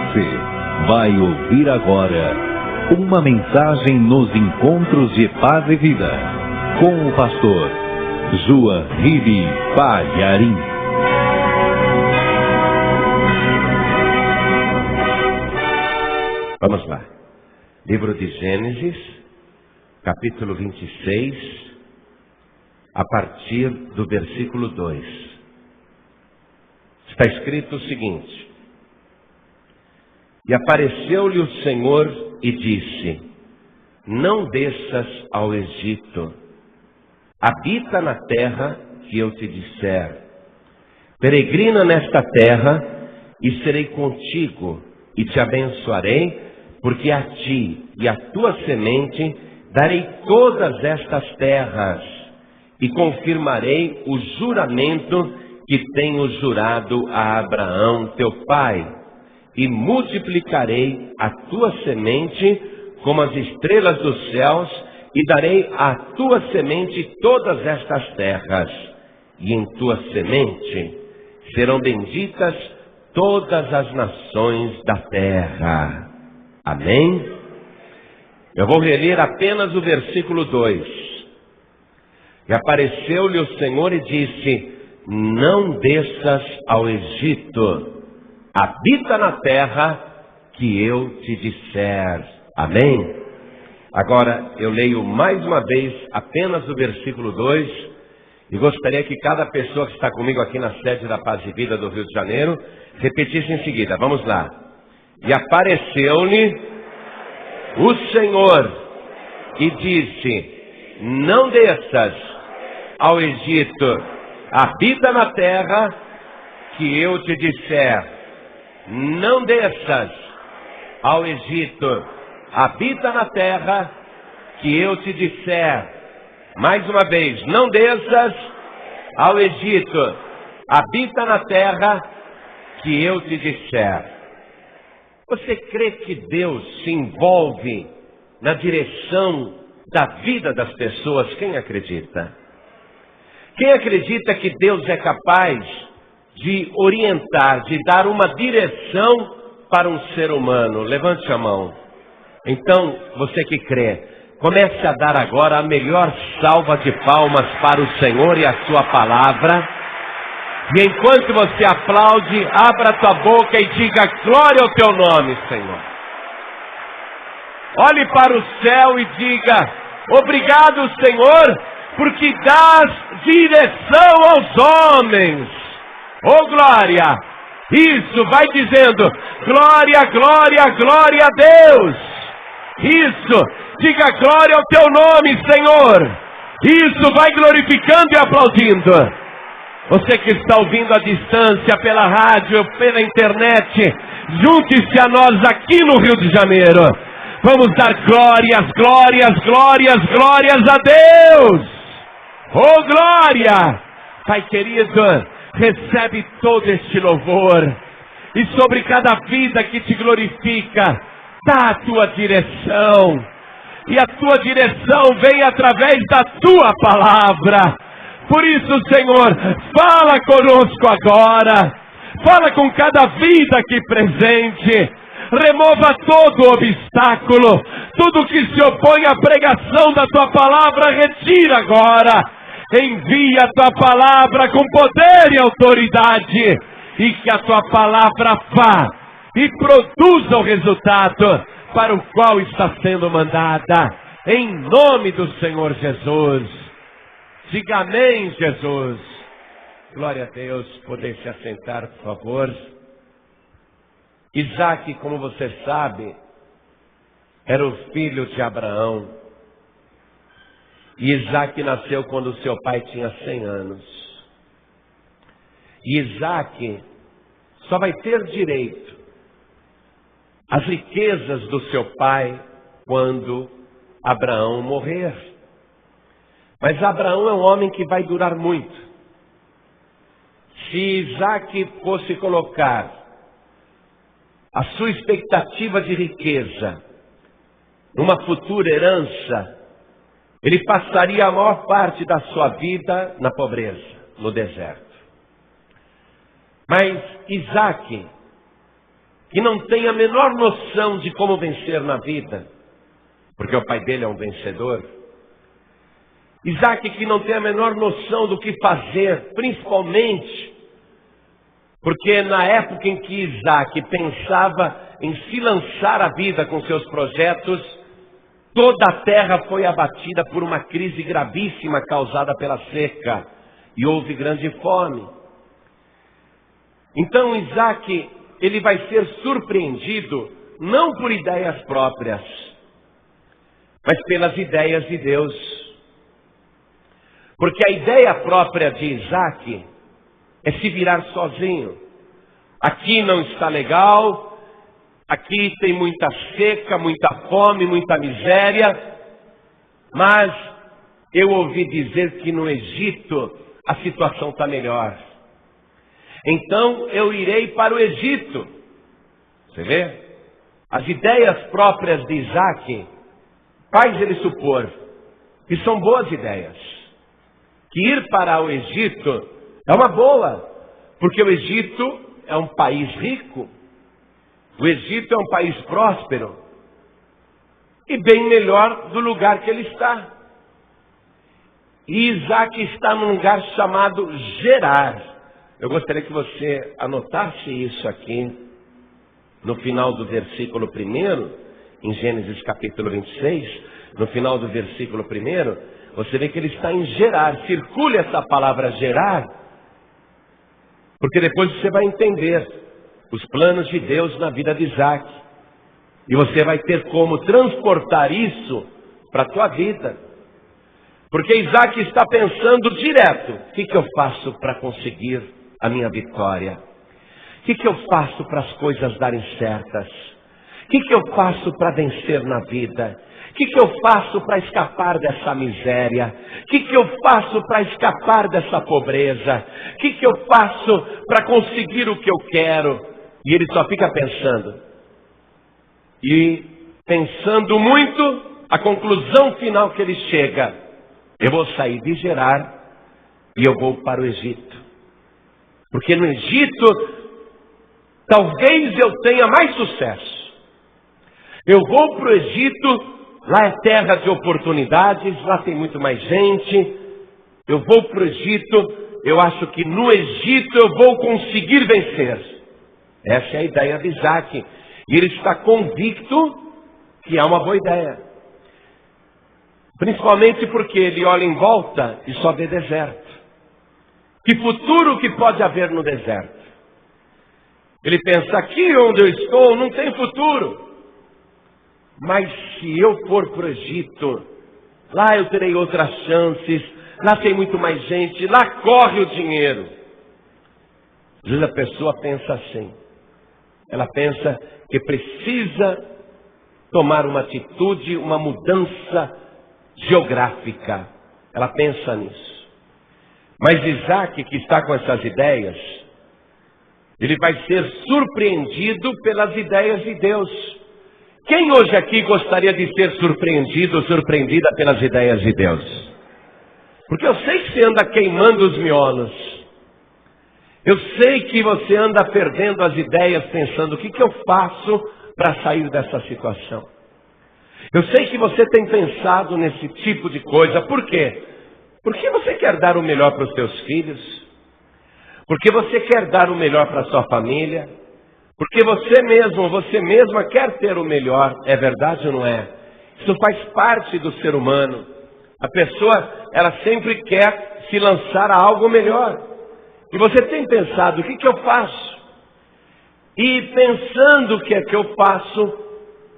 Você vai ouvir agora uma mensagem nos encontros de paz e vida com o pastor João Ribe Palharim. Vamos lá. Livro de Gênesis, capítulo 26, a partir do versículo 2. Está escrito o seguinte: E apareceu-lhe o Senhor e disse: Não desças ao Egito, habita na terra que eu te disser. Peregrina nesta terra, e serei contigo, e te abençoarei, porque a ti e à tua semente darei todas estas terras, e confirmarei o juramento que tenho jurado a Abraão teu pai, e multiplicarei a tua semente como as estrelas dos céus, e darei à tua semente todas estas terras, e em tua semente serão benditas todas as nações da terra. Amém? Eu vou reler apenas o versículo 2. E apareceu-lhe o Senhor e disse: Não desças ao Egito, habita na terra que eu te disser. Amém? Agora eu leio mais uma vez apenas o versículo 2, e gostaria que cada pessoa que está comigo aqui na sede da Paz e Vida do Rio de Janeiro repetisse em seguida. Vamos lá. E apareceu-lhe o Senhor e disse: Não desças ao Egito, habita na terra que eu te disser. Não desças ao Egito, habita na terra que eu te disser. Mais uma vez, não desças ao Egito, habita na terra que eu te disser. Você crê que Deus se envolve na direção da vida das pessoas? Quem acredita? Quem acredita que Deus é capaz de orientar, de dar uma direção para um ser humano? Levante a mão. Então, você que crê, comece a dar agora a melhor salva de palmas para o Senhor e a sua palavra. E enquanto você aplaude, abra tua boca e diga: glória ao teu nome, Senhor. Olhe para o céu e diga: obrigado, Senhor, porque dás direção aos homens. Oh, glória! Isso, vai dizendo: glória, glória, glória a Deus. Isso, diga glória ao teu nome, Senhor. Isso, vai glorificando e aplaudindo. Você que está ouvindo à distância, pela rádio, pela internet, junte-se a nós aqui no Rio de Janeiro. Vamos dar glórias, glórias, glórias, glórias a Deus. Oh, glória! Pai querido, recebe todo este louvor. E sobre cada vida que te glorifica, dá a tua direção. E a tua direção vem através da tua palavra. Por isso, Senhor, fala conosco agora. Fala com cada vida aqui presente. Remova todo o obstáculo. Tudo que se opõe à pregação da tua palavra, retira agora. Envia a tua palavra com poder e autoridade. E que a tua palavra vá e produza o resultado para o qual está sendo mandada. Em nome do Senhor Jesus. Diga amém, Jesus. Glória a Deus. Poder se assentar, por favor. Isaac, como você sabe, era o filho de Abraão. E Isaac nasceu quando seu pai tinha 100 anos. E Isaac só vai ter direito às riquezas do seu pai quando Abraão morrer. Mas Abraão é um homem que vai durar muito. Se Isaac fosse colocar a sua expectativa de riqueza numa futura herança, ele passaria a maior parte da sua vida na pobreza, no deserto. Mas Isaac que não tem a menor noção de como vencer na vida, porque o pai dele é um vencedor. Isaac que não tem a menor noção do que fazer, principalmente porque na época em que Isaac pensava em se lançar à vida com seus projetos, toda a terra foi abatida por uma crise gravíssima causada pela seca, e houve grande fome. Então Isaac, ele vai ser surpreendido, não por ideias próprias, mas pelas ideias de Deus. Porque a ideia própria de Isaac é se virar sozinho. Aqui não está legal, aqui tem muita seca, muita fome, muita miséria, mas eu ouvi dizer que no Egito a situação está melhor. Então eu irei para o Egito. Você vê? As ideias próprias de Isaac faz ele supor que são boas ideias. Que ir para o Egito é uma boa, porque o Egito é um país rico, o Egito é um país próspero, e bem melhor do lugar que ele está. E Isaac está num lugar chamado Gerar. Eu gostaria que você anotasse isso aqui, no final do versículo 1, em Gênesis capítulo 26, no final do versículo 1, você vê que ele está em Gerar. Circule essa palavra Gerar, porque depois você vai entender os planos de Deus na vida de Isaac. E você vai ter como transportar isso para a tua vida. Porque Isaac está pensando direto: o que eu faço para conseguir a minha vitória? O que eu faço para as coisas darem certas? O que eu faço para vencer na vida? O que eu faço para escapar dessa miséria? O que eu faço para escapar dessa pobreza? O que eu faço para conseguir o que eu quero? E ele só fica pensando. E pensando muito, a conclusão final que ele chega: eu vou sair de Gerar e eu vou para o Egito. Porque no Egito, talvez eu tenha mais sucesso. Eu vou para o Egito, lá é terra de oportunidades, lá tem muito mais gente. Eu vou para o Egito, eu acho que no Egito eu vou conseguir vencer. Essa é a ideia de Isaac. E ele está convicto que é uma boa ideia. Principalmente porque ele olha em volta e só vê deserto. Que futuro que pode haver no deserto? Ele pensa: aqui onde eu estou não tem futuro. Mas se eu for para o Egito, lá eu terei outras chances, lá tem muito mais gente, lá corre o dinheiro. Às vezes a pessoa pensa assim. Ela pensa que precisa tomar uma atitude, uma mudança geográfica. Ela pensa nisso. Mas Isaac, que está com essas ideias, ele vai ser surpreendido pelas ideias de Deus. Quem hoje aqui gostaria de ser surpreendido ou surpreendida pelas ideias de Deus? Porque eu sei que você anda queimando os miolos. Eu sei que você anda perdendo as ideias pensando: o que eu faço para sair dessa situação? Eu sei que você tem pensado nesse tipo de coisa. Por quê? Porque você quer dar o melhor para os seus filhos. Porque você quer dar o melhor para a sua família. Porque você mesmo, você mesma quer ter o melhor. É verdade ou não é? Isso faz parte do ser humano. A pessoa, ela sempre quer se lançar a algo melhor. E você tem pensado: o que eu faço? E pensando o que é que eu faço,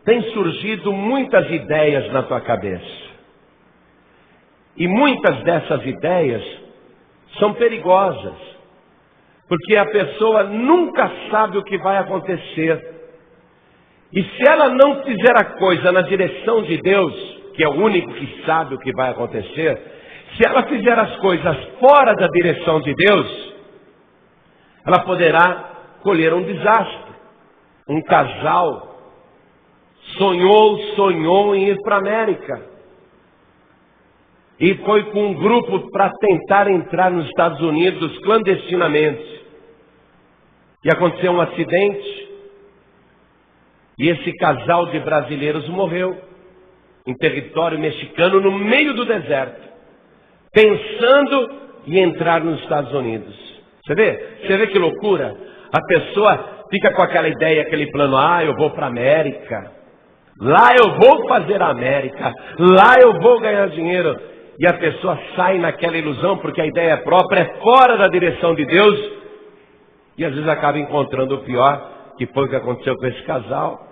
tem surgido muitas ideias na tua cabeça. E muitas dessas ideias são perigosas. Porque a pessoa nunca sabe o que vai acontecer. E se ela não fizer a coisa na direção de Deus, que é o único que sabe o que vai acontecer, se ela fizer as coisas fora da direção de Deus, ela poderá colher um desastre. Um casal sonhou em ir para a América. E foi com um grupo para tentar entrar nos Estados Unidos clandestinamente. E aconteceu um acidente. E esse casal de brasileiros morreu em território mexicano, no meio do deserto, pensando em entrar nos Estados Unidos. Você vê que loucura? A pessoa fica com aquela ideia, aquele plano: eu vou para a América, lá eu vou fazer a América, lá eu vou ganhar dinheiro. E a pessoa sai naquela ilusão, porque a ideia própria é fora da direção de Deus, e às vezes acaba encontrando o pior, que foi o que aconteceu com esse casal.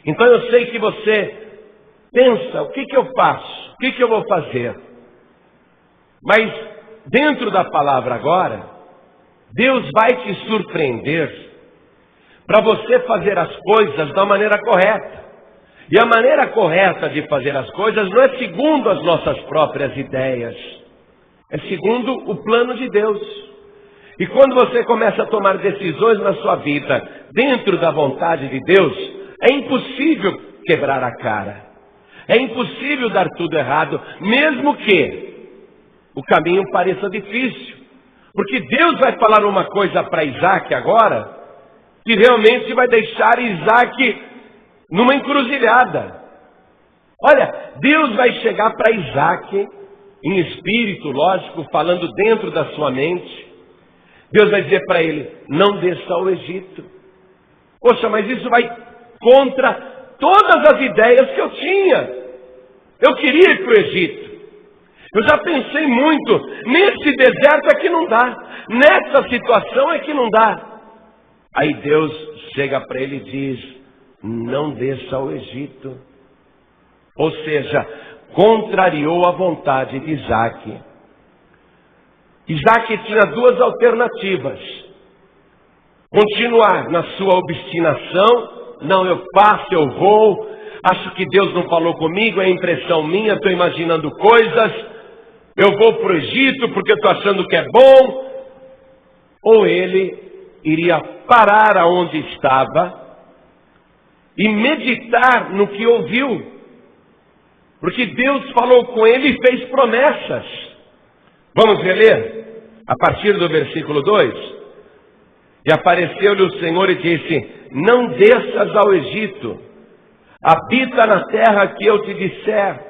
Então eu sei que você pensa: o que eu faço? O que eu vou fazer? Mas dentro da palavra agora, Deus vai te surpreender para você fazer as coisas da maneira correta. E a maneira correta de fazer as coisas não é segundo as nossas próprias ideias, é segundo o plano de Deus. E quando você começa a tomar decisões na sua vida dentro da vontade de Deus, é impossível quebrar a cara. É impossível dar tudo errado, mesmo que o caminho pareça difícil. Porque Deus vai falar uma coisa para Isaac agora, que realmente vai deixar Isaac numa encruzilhada. Olha, Deus vai chegar para Isaac, em espírito, lógico, falando dentro da sua mente. Deus vai dizer para ele: não desça ao Egito. Poxa, mas isso vai contra todas as ideias que eu tinha. Eu queria ir para o Egito. Eu já pensei muito, nesse deserto é que não dá, nessa situação é que não dá. Aí Deus chega para ele e diz: não desça ao Egito. Ou seja, contrariou a vontade de Isaac. Isaac tinha duas alternativas: continuar na sua obstinação, não, eu faço, eu vou, acho que Deus não falou comigo, é impressão minha, estou imaginando coisas, eu vou para o Egito porque estou achando que é bom. Ou ele iria parar aonde estava e meditar no que ouviu, porque Deus falou com ele e fez promessas. Vamos reler a partir do versículo 2. E apareceu-lhe o Senhor e disse: não desças ao Egito, habita na terra que eu te disser,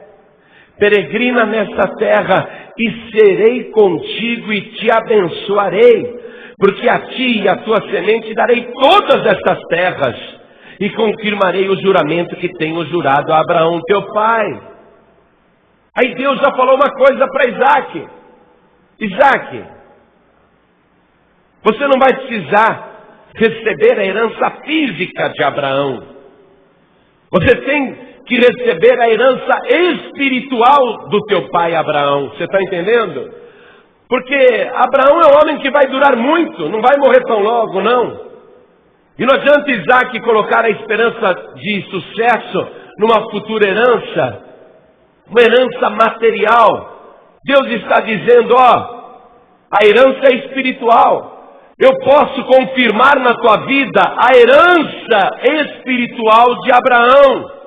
peregrina nesta terra, e serei contigo e te abençoarei, porque a ti e a tua semente darei todas estas terras, e confirmarei o juramento que tenho jurado a Abraão teu pai. Aí Deus já falou uma coisa para Isaac: Isaac, você não vai precisar receber a herança física de Abraão. Você tem que receber a herança espiritual do teu pai Abraão. Você está entendendo? Porque Abraão é um homem que vai durar muito, não vai morrer tão logo, não. E não adianta Isaac colocar a esperança de sucesso numa futura herança, uma herança material. Deus está dizendo: a herança é espiritual. Eu posso confirmar na tua vida a herança espiritual de Abraão.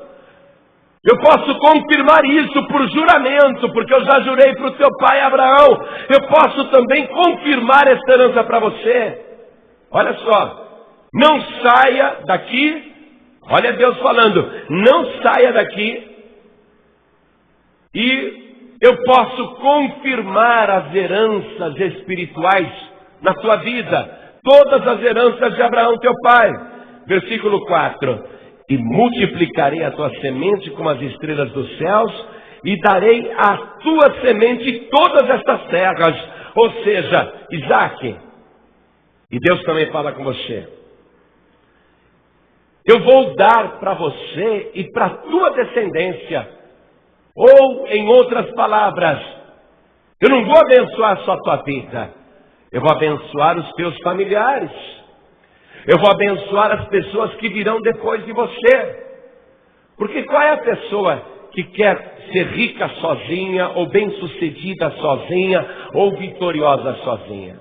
Eu posso confirmar isso por juramento, porque eu já jurei para o teu pai Abraão. Eu posso também confirmar essa herança para você. Olha só. Não saia daqui, olha Deus falando, não saia daqui, e eu posso confirmar as heranças espirituais na tua vida, todas as heranças de Abraão teu pai. Versículo 4, e multiplicarei a tua semente como as estrelas dos céus, e darei à tua semente todas estas terras. Ou seja, Isaac, e Deus também fala com você: eu vou dar para você e para a tua descendência. Ou, em outras palavras, eu não vou abençoar só a tua vida, eu vou abençoar os teus familiares. Eu vou abençoar as pessoas que virão depois de você. Porque qual é a pessoa que quer ser rica sozinha, ou bem-sucedida sozinha, ou vitoriosa sozinha?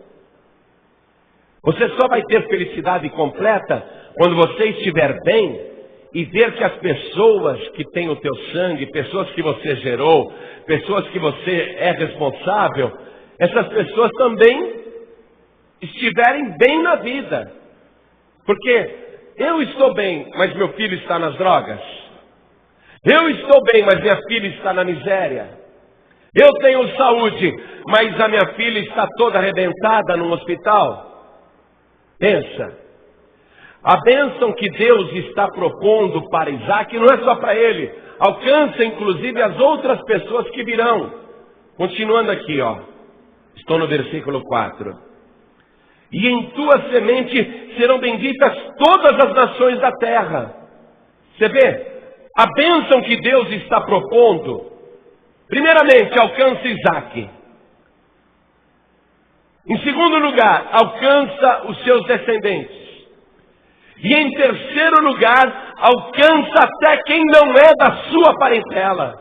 Você só vai ter felicidade completa quando você estiver bem e ver que as pessoas que têm o teu sangue, pessoas que você gerou, pessoas que você é responsável, essas pessoas também estiverem bem na vida. Porque Eu estou bem, mas meu filho está nas drogas. Eu estou bem, mas minha filha está na miséria. Eu tenho saúde, mas a minha filha está toda arrebentada num hospital. Pensa. A bênção que Deus está propondo para Isaac não é só para ele. Alcança inclusive as outras pessoas que virão. Continuando aqui, ó. Estou no versículo 4. E em tua semente serão benditas todas as nações da terra. Você vê? A bênção que Deus está propondo, primeiramente, alcança Isaac. Em segundo lugar, alcança os seus descendentes. E em terceiro lugar, alcança até quem não é da sua parentela.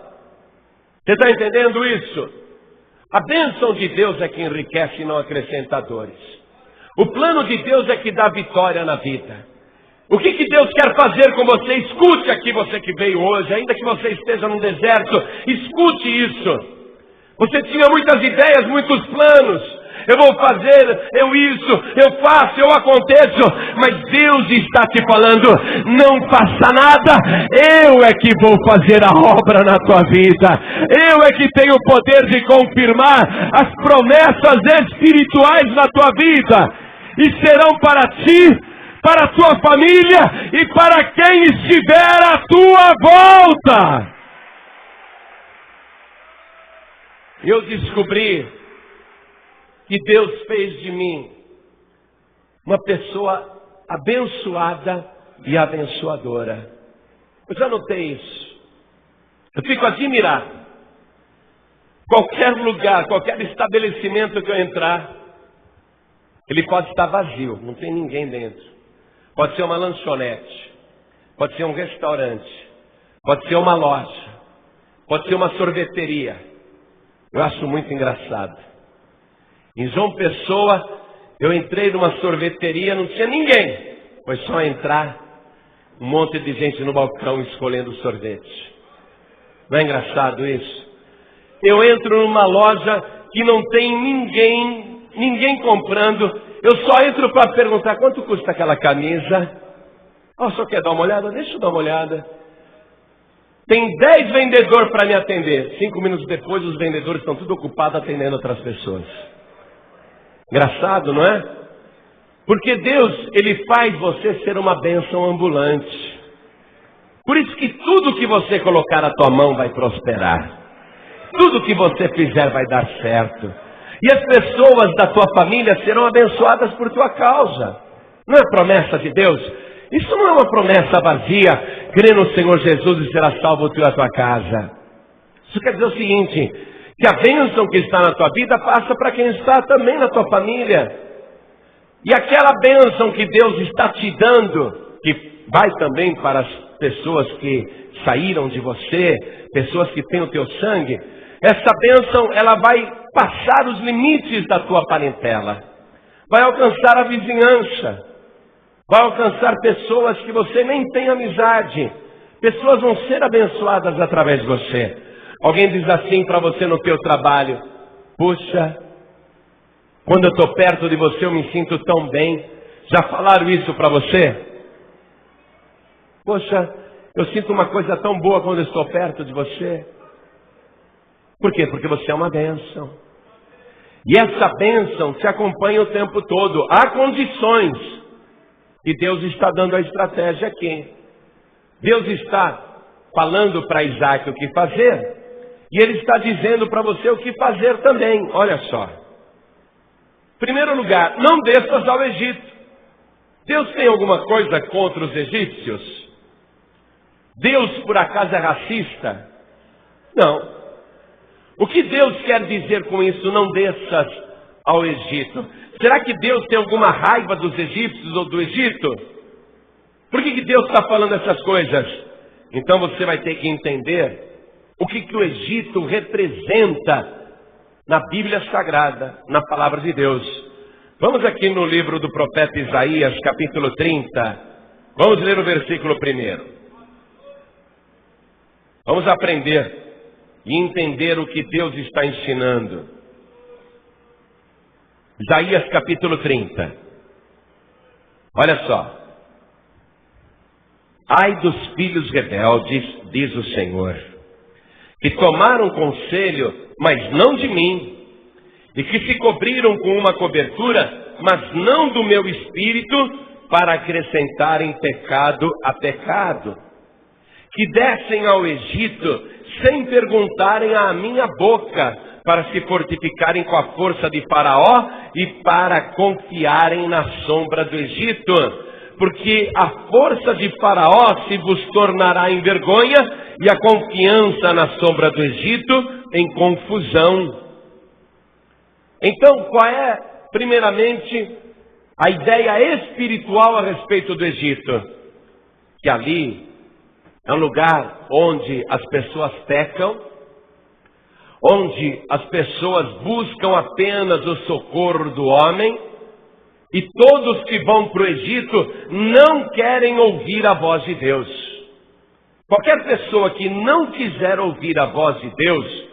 Você está entendendo isso? A bênção de Deus é que enriquece e não acrescenta dores. O plano de Deus é que dá vitória na vida. O que Deus quer fazer com você? Escute aqui, você que veio hoje, ainda que você esteja num deserto, escute isso. Você tinha muitas ideias, muitos planos. Eu vou fazer, eu faço, eu aconteço. Mas Deus está te falando, não faça nada. Eu é que vou fazer a obra na tua vida. Eu é que tenho o poder de confirmar as promessas espirituais na tua vida. E serão para ti, para a tua família e para quem estiver à tua volta. Eu descobri que Deus fez de mim uma pessoa abençoada e abençoadora. Eu já notei isso. Eu fico admirado. Qualquer lugar, qualquer estabelecimento que eu entrar, ele pode estar vazio, não tem ninguém dentro. Pode ser uma lanchonete, pode ser um restaurante, pode ser uma loja, pode ser uma sorveteria. Eu acho muito engraçado. Em João Pessoa, eu entrei numa sorveteria, não tinha ninguém. Foi só entrar, um monte de gente no balcão escolhendo sorvete. Não é engraçado isso? Eu entro numa loja que não tem ninguém comprando. Eu só entro para perguntar quanto custa aquela camisa. Oh, só quer dar uma olhada? Deixa eu dar uma olhada. Tem 10 vendedores para me atender. 5 minutos depois, os vendedores estão tudo ocupados atendendo outras pessoas. Engraçado, não é? Porque Deus, Ele faz você ser uma bênção ambulante. Por isso que tudo que você colocar na tua mão vai prosperar. Tudo que você fizer vai dar certo. E as pessoas da tua família serão abençoadas por tua causa. Não é promessa de Deus? Isso não é uma promessa vazia. Crê no Senhor Jesus e será salvo tu e a tua casa. Isso quer dizer o seguinte, que a bênção que está na tua vida passa para quem está também na tua família. E aquela bênção que Deus está te dando, que vai também para as pessoas que saíram de você, pessoas que têm o teu sangue, essa bênção ela vai passar os limites da tua parentela. Vai alcançar a vizinhança. Vai alcançar pessoas que você nem tem amizade. Pessoas vão ser abençoadas através de você. Alguém diz assim para você no teu trabalho: puxa, quando eu estou perto de você eu me sinto tão bem. Já falaram isso para você? Poxa, eu sinto uma coisa tão boa quando eu estou perto de você. Por quê? Porque você é uma bênção. E essa bênção te acompanha o tempo todo. Há condições. E Deus está dando a estratégia aqui. Deus está falando para Isaac o que fazer. E Ele está dizendo para você o que fazer também. Olha só. Em primeiro lugar, não desças ao Egito. Deus tem alguma coisa contra os egípcios? Deus por acaso é racista? Não. O que Deus quer dizer com isso, não desças ao Egito? Será que Deus tem alguma raiva dos egípcios ou do Egito? Por que Deus está falando essas coisas? Então você vai ter que entender o que o Egito representa na Bíblia Sagrada, na Palavra de Deus. Vamos aqui no livro do profeta Isaías, capítulo 30. Vamos ler o versículo 1. Vamos aprender e entender o que Deus está ensinando. Isaías capítulo 30. Olha só. Ai dos filhos rebeldes, diz o Senhor, que tomaram conselho, mas não de mim, e que se cobriram com uma cobertura, mas não do meu espírito, para acrescentarem pecado a pecado. Que descem ao Egito sem perguntarem à minha boca, para se fortificarem com a força de Faraó e para confiarem na sombra do Egito. Porque a força de Faraó se vos tornará em vergonha e a confiança na sombra do Egito em confusão. Então, qual é, primeiramente, a ideia espiritual a respeito do Egito? Que ali é um lugar onde as pessoas pecam, onde as pessoas buscam apenas o socorro do homem, e todos que vão para o Egito não querem ouvir a voz de Deus. Qualquer pessoa que não quiser ouvir a voz de Deus,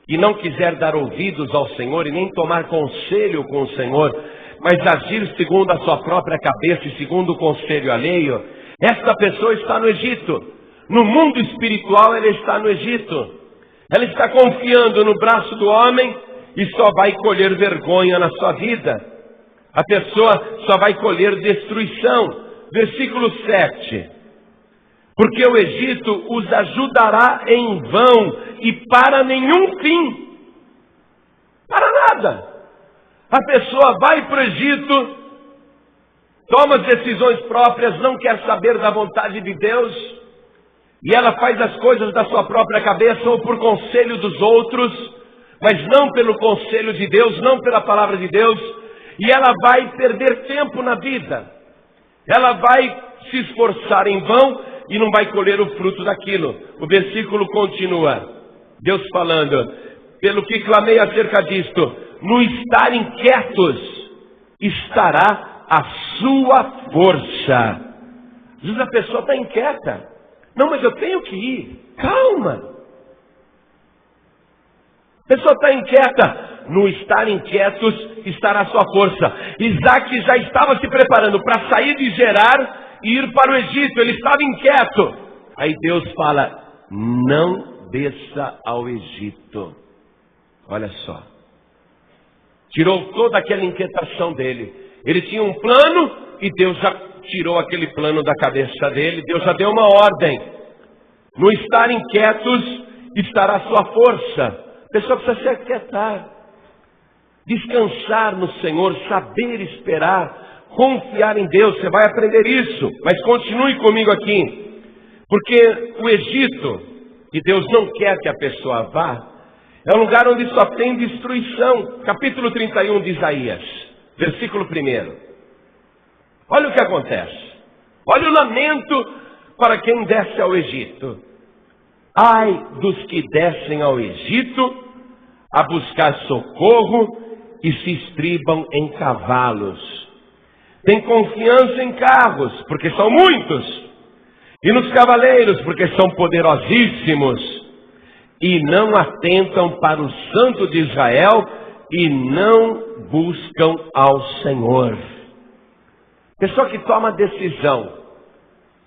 e não quiser dar ouvidos ao Senhor e nem tomar conselho com o Senhor, mas agir segundo a sua própria cabeça e segundo o conselho alheio, esta pessoa está no Egito. No mundo espiritual ela está no Egito. Ela está confiando no braço do homem e só vai colher vergonha na sua vida. A pessoa só vai colher destruição. Versículo 7. Porque o Egito os ajudará em vão e para nenhum fim. Para nada. A pessoa vai para o Egito, toma as decisões próprias, não quer saber da vontade de Deus, e ela faz as coisas da sua própria cabeça ou por conselho dos outros, mas não pelo conselho de Deus, não pela palavra de Deus, e ela vai perder tempo na vida. Ela vai se esforçar em vão e não vai colher o fruto daquilo. O versículo continua, Deus falando, pelo que clamei acerca disto, no estar inquietos estará a sua força. Às vezes a pessoa está inquieta. Não, mas eu tenho que ir. Calma. A pessoa está inquieta. No estar inquietos estará a sua força. Isaac já estava se preparando para sair de Gerar e ir para o Egito. Ele estava inquieto. Aí Deus fala, não desça ao Egito. Olha só. Tirou toda aquela inquietação dele. Ele tinha um plano e Deus já tirou aquele plano da cabeça dele. Deus já deu uma ordem. No estar inquietos estará a sua força. A pessoa precisa se aquietar, descansar no Senhor, saber esperar, confiar em Deus. Você vai aprender isso. Mas continue comigo aqui. Porque o Egito, que Deus não quer que a pessoa vá, é um lugar onde só tem destruição. Capítulo 31 de Isaías, versículo 1. Olha o que acontece. Olha o lamento para quem desce ao Egito. Ai dos que descem ao Egito a buscar socorro e se estribam em cavalos. Tem confiança em carros, porque são muitos. E nos cavaleiros, porque são poderosíssimos. E não atentam para o Santo de Israel e não buscam ao Senhor. Pessoa que toma a decisão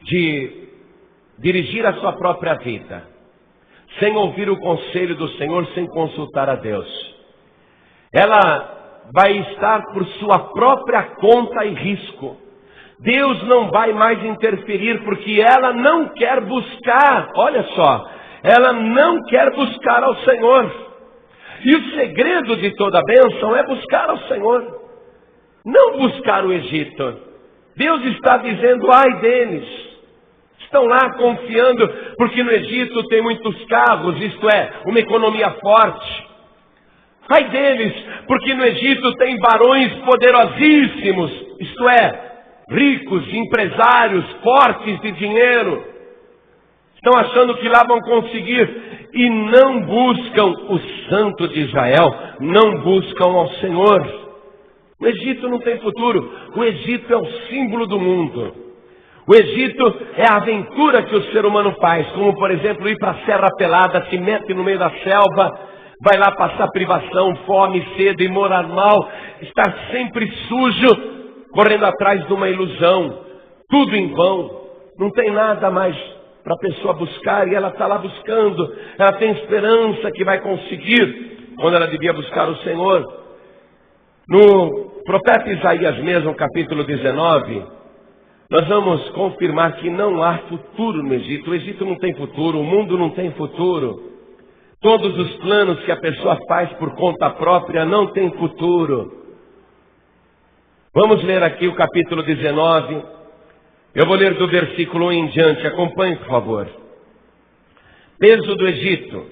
de dirigir a sua própria vida, sem ouvir o conselho do Senhor, sem consultar a Deus, ela vai estar por sua própria conta e risco. Deus não vai mais interferir, porque ela não quer buscar, olha só, ela não quer buscar ao Senhor. E o segredo de toda bênção é buscar ao Senhor, não buscar o Egito. Deus está dizendo, ai deles, estão lá confiando, porque no Egito tem muitos carros, isto é, uma economia forte. Ai deles, porque no Egito tem barões poderosíssimos, isto é, ricos, empresários, fortes de dinheiro. Estão achando que lá vão conseguir e não buscam o Santo de Israel, não buscam ao Senhor. O Egito não tem futuro. O Egito é o símbolo do mundo. O Egito é a aventura que o ser humano faz, como por exemplo ir para a Serra Pelada, se mete no meio da selva, vai lá passar privação, fome, sede e morar mal, estar sempre sujo, correndo atrás de uma ilusão, tudo em vão. não tem nada mais para a pessoa buscar, e ela está lá buscando, ela tem esperança que vai conseguir, quando ela devia buscar o Senhor. No profeta Isaías mesmo, capítulo 19, nós vamos confirmar que não há futuro no Egito. O Egito não tem futuro, o mundo não tem futuro. Todos os planos que a pessoa faz por conta própria não tem futuro. Vamos ler aqui o capítulo 19. Eu vou ler do versículo 1 em diante. Acompanhe, por favor. Peso do Egito.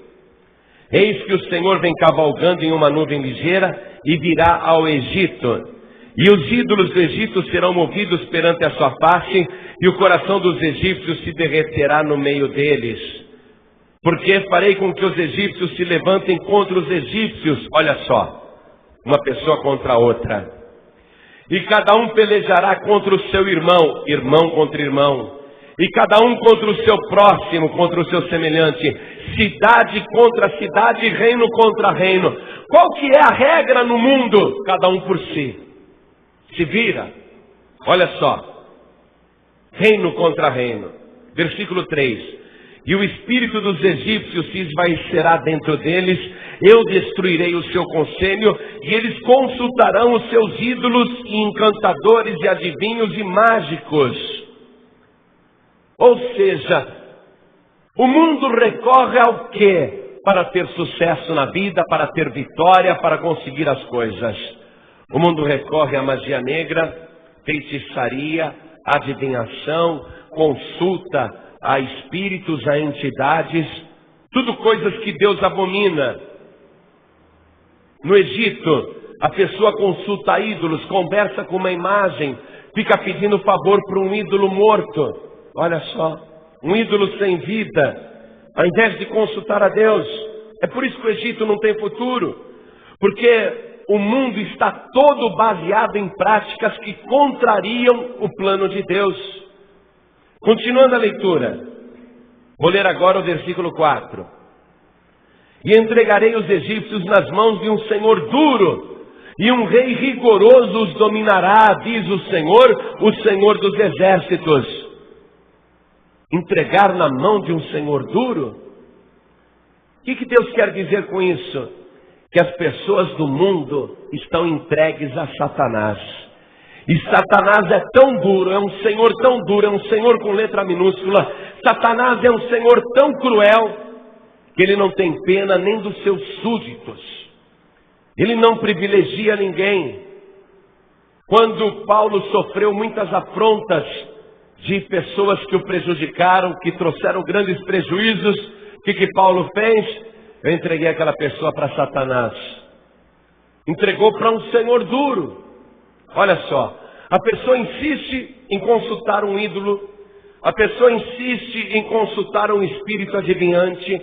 Eis que o Senhor vem cavalgando em uma nuvem ligeira e virá ao Egito. E os ídolos do Egito serão movidos perante a sua face, e o coração dos egípcios se derreterá no meio deles. Porque farei com que os egípcios se levantem contra os egípcios. Olha só, uma pessoa contra a outra. E cada um pelejará contra o seu irmão, irmão contra irmão. E cada um contra o seu próximo, contra o seu semelhante. Cidade contra cidade, reino contra reino. Qual que é a regra no mundo? Cada um por si. Se vira. Olha só. Reino contra reino. Versículo 3. E o espírito dos egípcios se esvaecerá dentro deles, eu destruirei o seu conselho, e eles consultarão os seus ídolos, e encantadores, e adivinhos, e mágicos. Ou seja, o mundo recorre ao quê? Para ter sucesso na vida, para ter vitória, para conseguir as coisas. O mundo recorre à magia negra, feitiçaria, adivinhação, consulta a espíritos, a entidades, tudo coisas que Deus abomina. No Egito, a pessoa consulta ídolos, conversa com uma imagem, fica pedindo favor para um ídolo morto. Olha só, um ídolo sem vida, ao invés de consultar a Deus. É por isso que o Egito não tem futuro, porque o mundo está todo baseado em práticas que contrariam o plano de Deus. Continuando a leitura, vou ler agora o versículo 4. E entregarei os egípcios nas mãos de um senhor duro, e um rei rigoroso os dominará, diz o Senhor dos exércitos. Entregar na mão de um senhor duro? O que Deus quer dizer com isso? Que as pessoas do mundo estão entregues a Satanás. E Satanás é tão duro, é um senhor tão duro, é um senhor com letra minúscula. Satanás é um senhor tão cruel, que ele não tem pena nem dos seus súditos. Ele não privilegia ninguém. Quando Paulo sofreu muitas afrontas de pessoas que o prejudicaram, que trouxeram grandes prejuízos, o que Paulo fez? Eu entreguei aquela pessoa para Satanás. Entregou para um senhor duro. Olha só, a pessoa insiste em consultar um ídolo, a pessoa insiste em consultar um espírito adivinhante,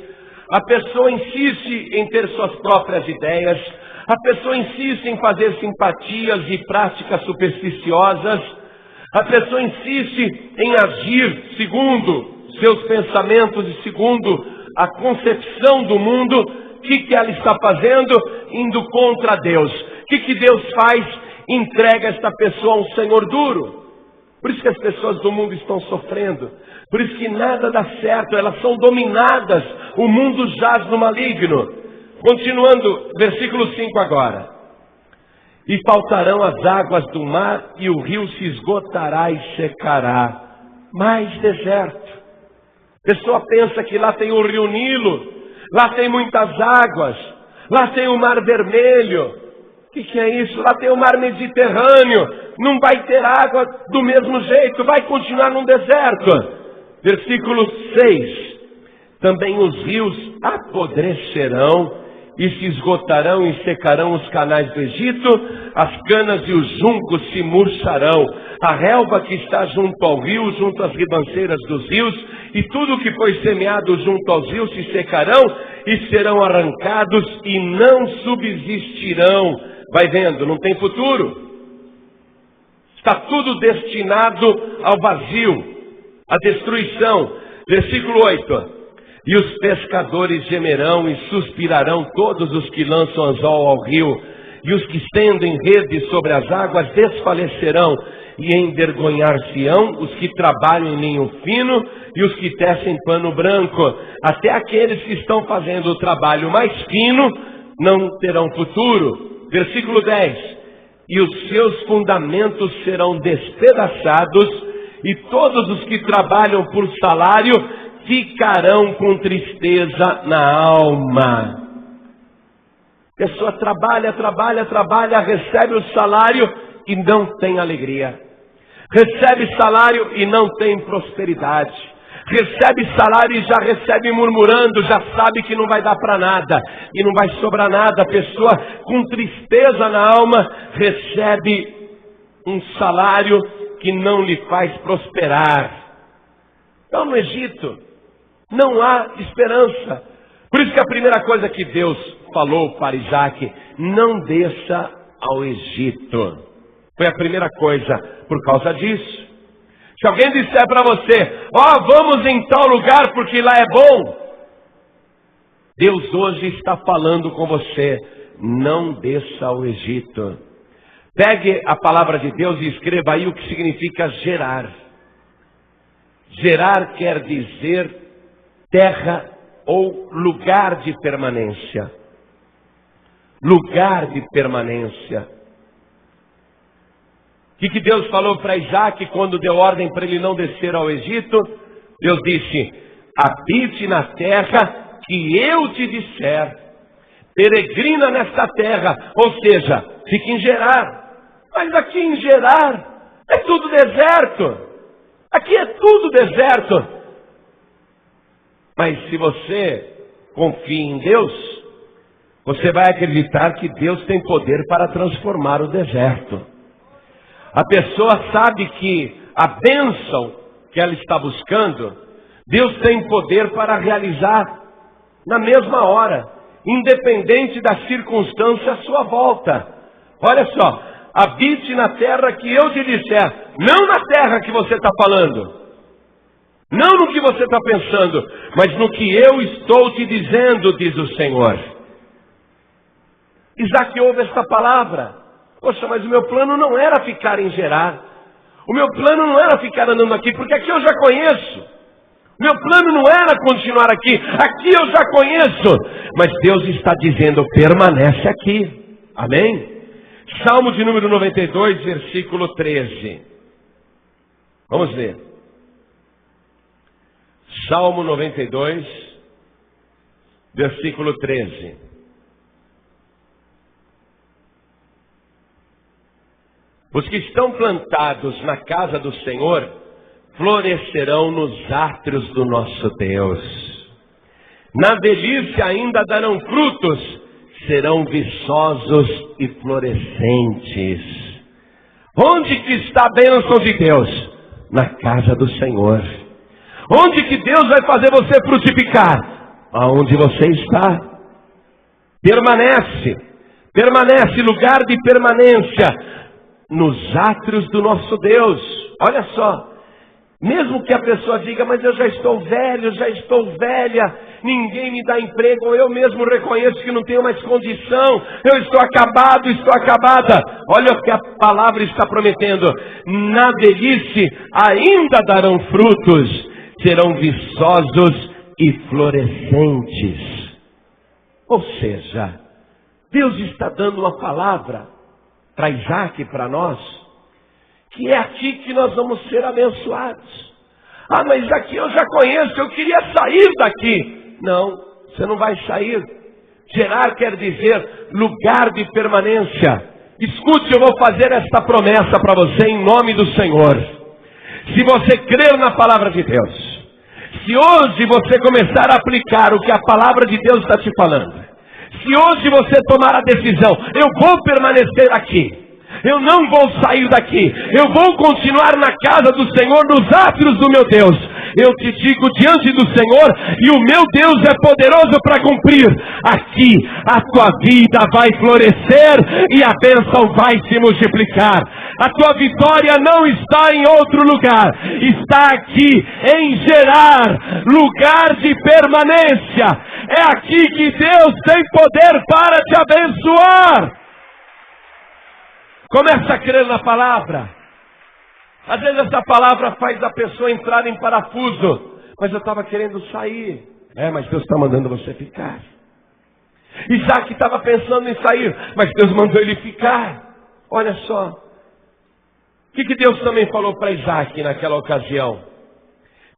a pessoa insiste em ter suas próprias ideias, a pessoa insiste em fazer simpatias e práticas supersticiosas, a pessoa insiste em agir segundo seus pensamentos e segundo a concepção do mundo. O que ela está fazendo? Indo contra Deus. O que Deus faz? Entrega esta pessoa a um senhor duro. Por isso que as pessoas do mundo estão sofrendo. Por isso que nada dá certo, elas são dominadas. O mundo jaz no maligno. Continuando, versículo 5 agora. E faltarão as águas do mar, e o rio se esgotará e secará. Mais deserto. A pessoa pensa que lá tem o rio Nilo, lá tem muitas águas, lá tem o mar vermelho. O que é isso? Lá tem o mar Mediterrâneo, não vai ter água do mesmo jeito, vai continuar num deserto. Versículo 6. Também os rios apodrecerão e se esgotarão e secarão os canais do Egito, as canas e os juncos se murcharão, a relva que está junto ao rio, junto às ribanceiras dos rios, e tudo que foi semeado junto aos rios se secarão e serão arrancados e não subsistirão. Vai vendo, não tem futuro. Está tudo destinado ao vazio, à destruição. Versículo 8. E os pescadores gemerão e suspirarão todos os que lançam anzol ao rio, e os que estendem redes sobre as águas desfalecerão, e envergonhar-se-ão os que trabalham em linho fino e os que tecem pano branco. Até aqueles que estão fazendo o trabalho mais fino não terão futuro. Versículo 10. E os seus fundamentos serão despedaçados, e todos os que trabalham por salário ficarão com tristeza na alma. A pessoa trabalha, recebe o salário e não tem alegria. Recebe salário e não tem prosperidade. Recebe salário e já recebe murmurando, já sabe que não vai dar para nada e não vai sobrar nada. A pessoa com tristeza na alma recebe um salário que não lhe faz prosperar. Então no Egito não há esperança. Por isso que a primeira coisa que Deus falou para Isaac: não desça ao Egito. Foi a primeira coisa por causa disso. Se alguém disser para você: vamos em tal lugar porque lá é bom, Deus hoje está falando com você: não desça ao Egito. Pegue a palavra de Deus e escreva aí o que significa gerar. Gerar quer dizer terra ou lugar de permanência. Lugar de permanência. O que Deus falou para Isaac quando deu ordem para ele não descer ao Egito? Deus disse: habite na terra que eu te disser, peregrina nesta terra, ou seja, fique em Gerar. Mas aqui em Gerar é tudo deserto. Aqui é tudo deserto. Mas se você confia em Deus, você vai acreditar que Deus tem poder para transformar o deserto. A pessoa sabe que a bênção que ela está buscando, Deus tem poder para realizar na mesma hora, independente da circunstância à sua volta. Olha só, habite na terra que eu te disser, não na terra que você está falando, não no que você está pensando, mas no que eu estou te dizendo, diz o Senhor. Isaac ouve esta palavra. Poxa, mas o meu plano não era ficar em Gerar. O meu plano não era ficar andando aqui, porque aqui eu já conheço. O meu plano não era continuar aqui. Aqui eu já conheço. Mas Deus está dizendo: permanece aqui. Amém? Salmo de número 92, versículo 13. Vamos ver. Salmo 92, versículo 13. Os que estão plantados na casa do Senhor florescerão nos átrios do nosso Deus. Na velhice ainda darão frutos, serão viçosos e florescentes. Onde que está a bênção de Deus? Na casa do Senhor. Onde que Deus vai fazer você frutificar? Aonde você está. Permanece, lugar de permanência nos átrios do nosso Deus. Olha só, mesmo que a pessoa diga: mas eu já estou velho, já estou velha, ninguém me dá emprego, eu mesmo reconheço que não tenho mais condição, eu estou acabado, estou acabada. Olha o que a palavra está prometendo: na velhice ainda darão frutos, serão viçosos e florescentes. Ou seja, Deus está dando uma palavra para Isaac e para nós, que é aqui que nós vamos ser abençoados. Mas aqui eu já conheço, eu queria sair daqui. Não, você não vai sair. Gerar quer dizer lugar de permanência. Escute, eu vou fazer esta promessa para você em nome do Senhor. Se você crer na palavra de Deus, se hoje você começar a aplicar o que a palavra de Deus está te falando, se hoje você tomar a decisão: eu vou permanecer aqui, eu não vou sair daqui, eu vou continuar na casa do Senhor, nos átrios do meu Deus, eu te digo diante do Senhor, e o meu Deus é poderoso para cumprir, aqui a tua vida vai florescer e a bênção vai se multiplicar. A tua vitória não está em outro lugar, está aqui em Gerar, lugar de permanência. É aqui que Deus tem poder para te abençoar. Começa a crer na palavra. Às vezes essa palavra faz a pessoa entrar em parafuso. Mas eu estava querendo sair. Mas Deus está mandando você ficar. Isaac estava pensando em sair, mas Deus mandou ele ficar. Olha só. O que Deus também falou para Isaac naquela ocasião?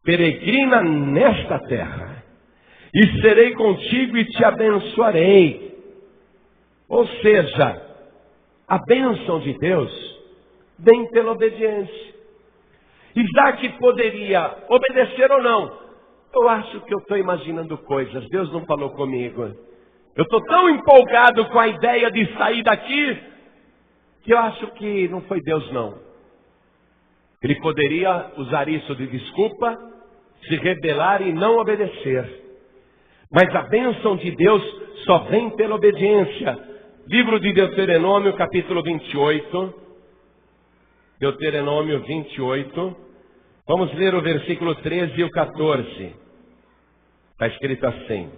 Peregrina nesta terra, e serei contigo e te abençoarei. Ou seja, a bênção de Deus vem pela obediência. Isaac poderia obedecer ou não. Eu acho que eu estou imaginando coisas. Deus não falou comigo. Eu estou tão empolgado com a ideia de sair daqui, que eu acho que não foi Deus não. Ele poderia usar isso de desculpa, se rebelar e não obedecer. Mas a bênção de Deus só vem pela obediência. Livro de Deuteronômio, capítulo 28. Deuteronômio 28. Vamos ler o versículo 13 e o 14. Está escrito assim: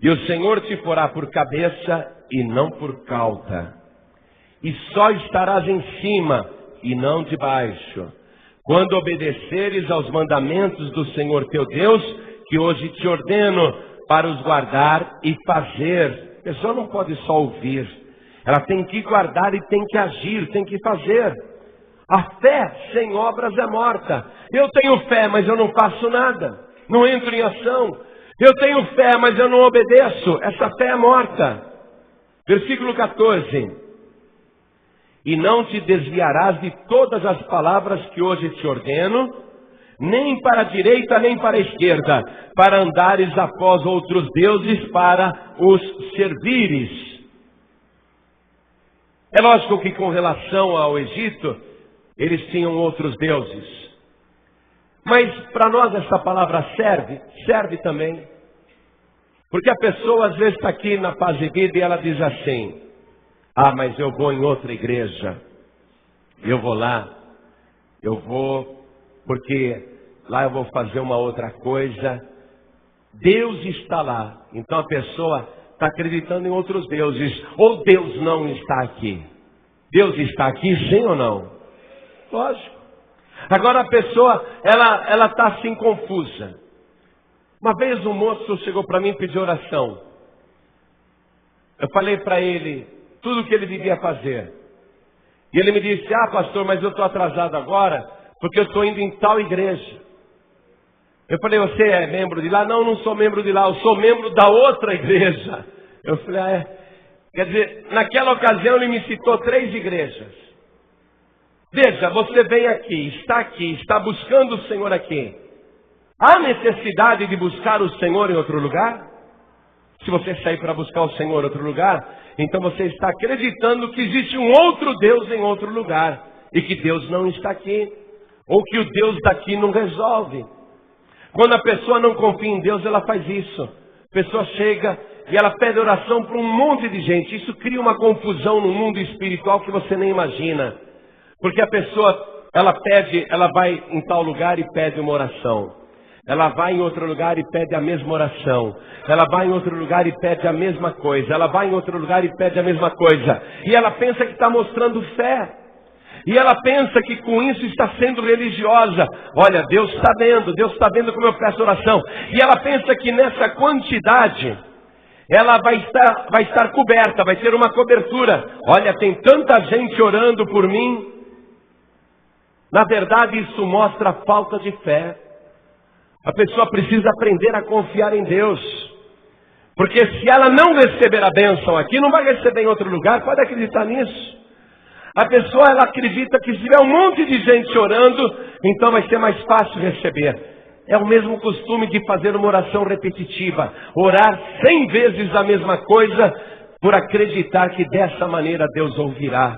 e o Senhor te porá por cabeça e não por cauda, e só estarás em cima e não debaixo, quando obedeceres aos mandamentos do Senhor teu Deus, que hoje te ordeno, para os guardar e fazer. A pessoa não pode só ouvir, ela tem que guardar e tem que agir, tem que fazer. A fé sem obras é morta. Eu tenho fé, mas eu não faço nada, não entro em ação. Eu tenho fé, mas eu não obedeço. Essa fé é morta. Versículo 14. E não te desviarás de todas as palavras que hoje te ordeno, nem para a direita, nem para a esquerda, para andares após outros deuses, para os servires. É lógico que com relação ao Egito, eles tinham outros deuses. Mas para nós essa palavra serve também. Porque a pessoa às vezes está aqui na Paz e Vida e ela diz assim: mas eu vou em outra igreja. Eu vou lá. Eu vou porque lá eu vou fazer uma outra coisa. Deus está lá. Então a pessoa está acreditando em outros deuses. Ou Deus não está aqui. Deus está aqui, sim ou não? Lógico. Agora a pessoa, ela está assim confusa. Uma vez um moço chegou para mim e pediu oração. Eu falei para ele tudo o que ele devia fazer. E ele me disse: pastor, mas eu estou atrasado agora, porque eu estou indo em tal igreja. Eu falei: você é membro de lá? Não, não sou membro de lá, eu sou membro da outra igreja. Eu falei: Quer dizer, naquela ocasião ele me citou 3 igrejas. Veja, você vem aqui, está buscando o Senhor aqui. Há necessidade de buscar o Senhor em outro lugar? Se você sair para buscar o Senhor em outro lugar, então você está acreditando que existe um outro Deus em outro lugar, e que Deus não está aqui, ou que o Deus daqui não resolve. Quando a pessoa não confia em Deus, ela faz isso. A pessoa chega e ela pede oração para um monte de gente. Isso cria uma confusão no mundo espiritual que você nem imagina. Porque a pessoa, ela vai em tal lugar e pede uma oração. Ela vai em outro lugar e pede a mesma oração. Ela vai em outro lugar e pede a mesma coisa. Ela vai em outro lugar e pede a mesma coisa. E ela pensa que está mostrando fé. E ela pensa que com isso está sendo religiosa. Olha, Deus está vendo como eu peço oração. E ela pensa que nessa quantidade ela vai estar coberta, vai ter uma cobertura. Olha, tem tanta gente orando por mim. Na verdade, isso mostra a falta de fé. A pessoa precisa aprender a confiar em Deus. Porque se ela não receber a bênção aqui, não vai receber em outro lugar. Pode acreditar nisso. A pessoa, ela acredita que se tiver um monte de gente orando, então vai ser mais fácil receber. É o mesmo costume de fazer uma oração repetitiva. Orar 100 vezes a mesma coisa, por acreditar que dessa maneira Deus ouvirá.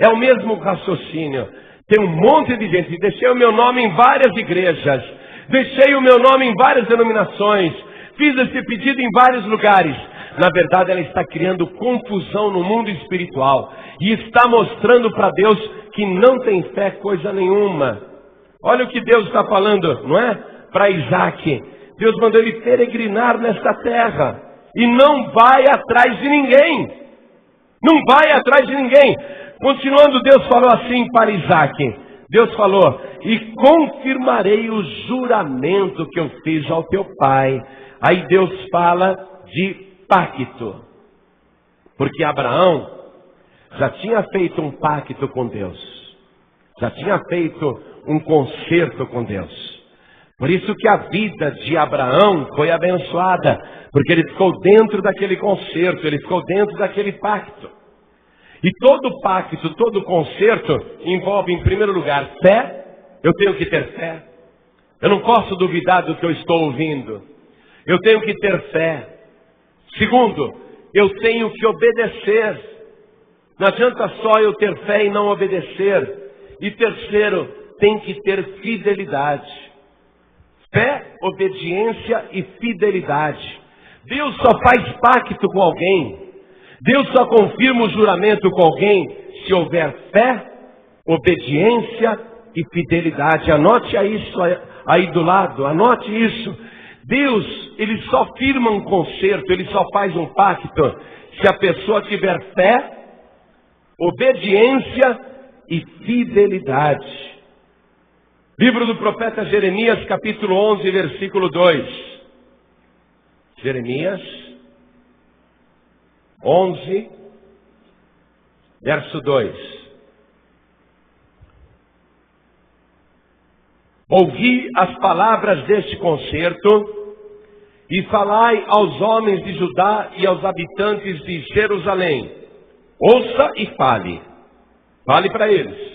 É o mesmo raciocínio. Tem um monte de gente. Deixei o meu nome em várias igrejas. Deixei o meu nome em várias denominações. Fiz esse pedido em vários lugares. Na verdade, ela está criando confusão no mundo espiritual. E está mostrando para Deus que não tem fé coisa nenhuma. Olha o que Deus está falando, não é? Para Isaac. Deus mandou ele peregrinar nesta terra. E não vai atrás de ninguém. Não vai atrás de ninguém. Continuando, Deus falou assim para Isaac: Deus falou: e confirmarei o juramento que eu fiz ao teu pai. Aí Deus fala de pacto, porque Abraão já tinha feito um pacto com Deus, já tinha feito um concerto com Deus. Por isso que a vida de Abraão foi abençoada, porque ele ficou dentro daquele concerto, ele ficou dentro daquele pacto. E todo pacto, todo concerto envolve, em primeiro lugar, fé. Eu tenho que ter fé. Eu não posso duvidar do que eu estou ouvindo. Eu tenho que ter fé. Segundo, eu tenho que obedecer. Não adianta só eu ter fé e não obedecer. E terceiro, tem que ter fidelidade. Fé, obediência e fidelidade. Deus só faz pacto com alguém, Deus só confirma o juramento com alguém se houver fé, obediência e fidelidade. Anote isso aí do lado, anote isso. Deus, ele só firma um concerto, ele só faz um pacto se a pessoa tiver fé, obediência e fidelidade. Livro do profeta Jeremias, capítulo 11, versículo 2. Jeremias 11, verso 2. Ouvi as palavras deste concerto e falai aos homens de Judá e aos habitantes de Jerusalém. Ouça e fale. Fale para eles.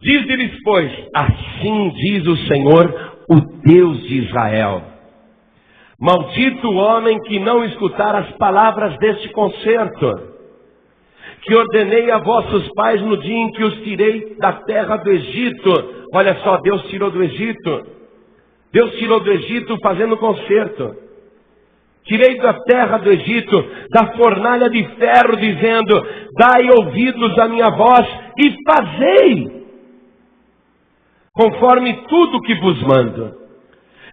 Diz-lhes, pois, assim diz o Senhor, o Deus de Israel: maldito o homem que não escutar as palavras deste concerto, que ordenei a vossos pais no dia em que os tirei da terra do Egito. Olha só, Deus tirou do Egito. Deus tirou do Egito fazendo concerto. Tirei da terra do Egito, da fornalha de ferro, dizendo: dai ouvidos à minha voz e fazei conforme tudo que vos mando.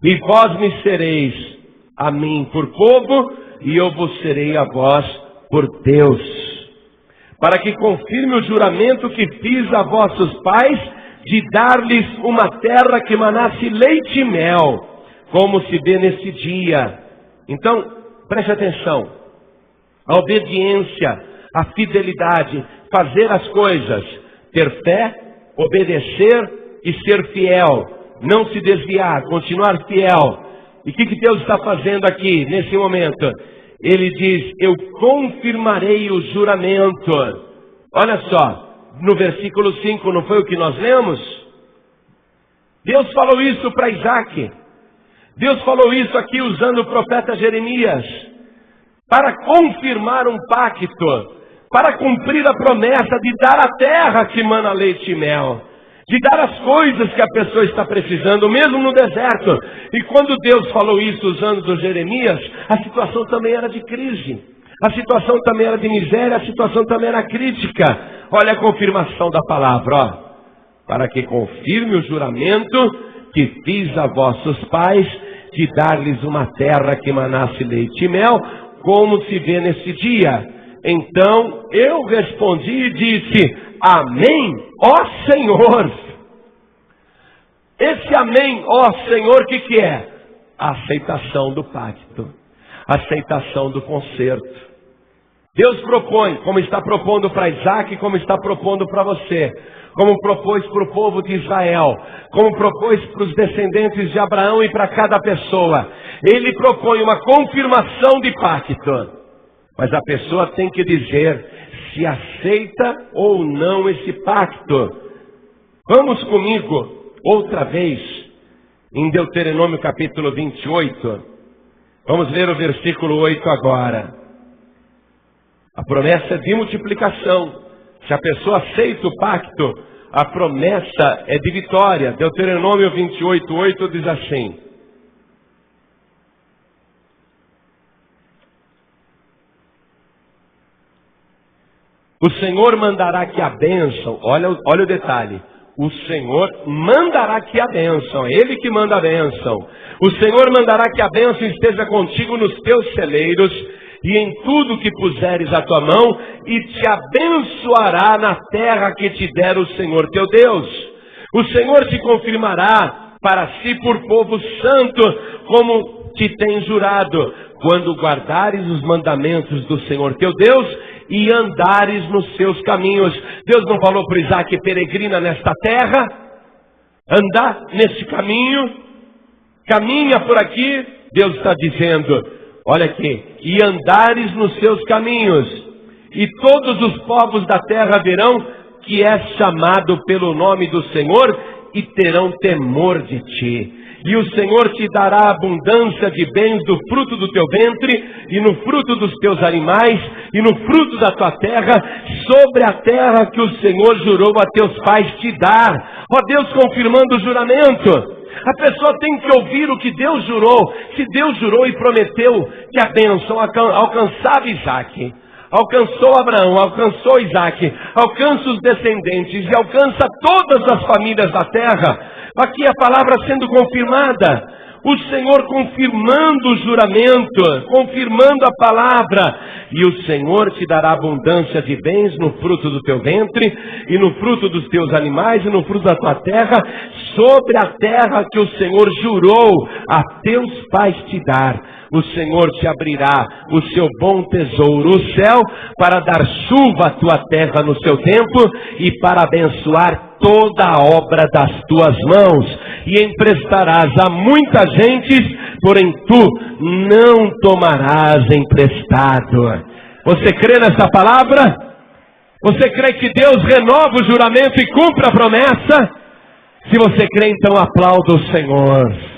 E vós me sereis a mim por povo, e eu vos serei a vós por Deus. Para que confirme o juramento que fiz a vossos pais, de dar-lhes uma terra que manasse leite e mel, como se vê nesse dia. Então, preste atenção. A obediência, a fidelidade, fazer as coisas, ter fé, obedecer e ser fiel, não se desviar, continuar fiel. E o que Deus está fazendo aqui, nesse momento? Ele diz: eu confirmarei o juramento. Olha só, no versículo 5, não foi o que nós lemos? Deus falou isso para Isaac. Deus falou isso aqui usando o profeta Jeremias, para confirmar um pacto, para cumprir a promessa de dar a terra que mana leite e mel, de dar as coisas que a pessoa está precisando, mesmo no deserto. E quando Deus falou isso usando o Jeremias, a situação também era de crise, a situação também era de miséria, a situação também era crítica. Olha a confirmação da palavra, ó. Para que confirme o juramento que fiz a vossos pais, de dar-lhes uma terra que manasse leite e mel, como se vê nesse dia. Então eu respondi e disse: amém, ó Senhor. Esse amém, ó Senhor, o que é? A aceitação do pacto, a aceitação do concerto. Deus propõe, como está propondo para Isaac, como está propondo para você, como propôs para o povo de Israel, como propôs para os descendentes de Abraão e para cada pessoa. Ele propõe uma confirmação de pacto, mas a pessoa tem que dizer se aceita ou não esse pacto. Vamos comigo outra vez em Deuteronômio capítulo 28. Vamos ler o versículo 8 agora. A promessa é de multiplicação. Se a pessoa aceita o pacto, a promessa é de vitória. Deuteronômio 28, 8 diz assim: o Senhor mandará que a bênção, olha o detalhe, o Senhor mandará que a bênção, é Ele que manda a bênção. O Senhor mandará que a bênção esteja contigo nos teus celeiros e em tudo que puseres a tua mão, e te abençoará na terra que te der o Senhor teu Deus. O Senhor te confirmará para si por povo santo, como te tem jurado, quando guardares os mandamentos do Senhor teu Deus e andares nos seus caminhos. Deus não falou para Isaac: peregrina nesta terra, anda neste caminho, caminha por aqui. Deus está dizendo, olha aqui, e andares nos seus caminhos, e todos os povos da terra verão que és chamado pelo nome do Senhor, e terão temor de ti. E o Senhor te dará abundância de bens do fruto do teu ventre, e no fruto dos teus animais, e no fruto da tua terra, sobre a terra que o Senhor jurou a teus pais te dar. Ó Deus, confirmando o juramento. A pessoa tem que ouvir o que Deus jurou. Se Deus jurou e prometeu que a bênção alcançava Isaac, alcançou Abraão, alcançou Isaac, alcança os descendentes e alcança todas as famílias da terra. Aqui a palavra sendo confirmada, o Senhor confirmando o juramento, confirmando a palavra. E o Senhor te dará abundância de bens no fruto do teu ventre, e no fruto dos teus animais, e no fruto da tua terra, sobre a terra que o Senhor jurou a teus pais te dar. O Senhor te abrirá o seu bom tesouro, o céu, para dar chuva à tua terra no seu tempo, e para abençoar toda a obra das tuas mãos, e emprestarás a muita gente, porém tu não tomarás emprestado. Você crê nessa palavra? Você crê que Deus renova o juramento e cumpre a promessa? Se você crê, então aplauda o Senhor.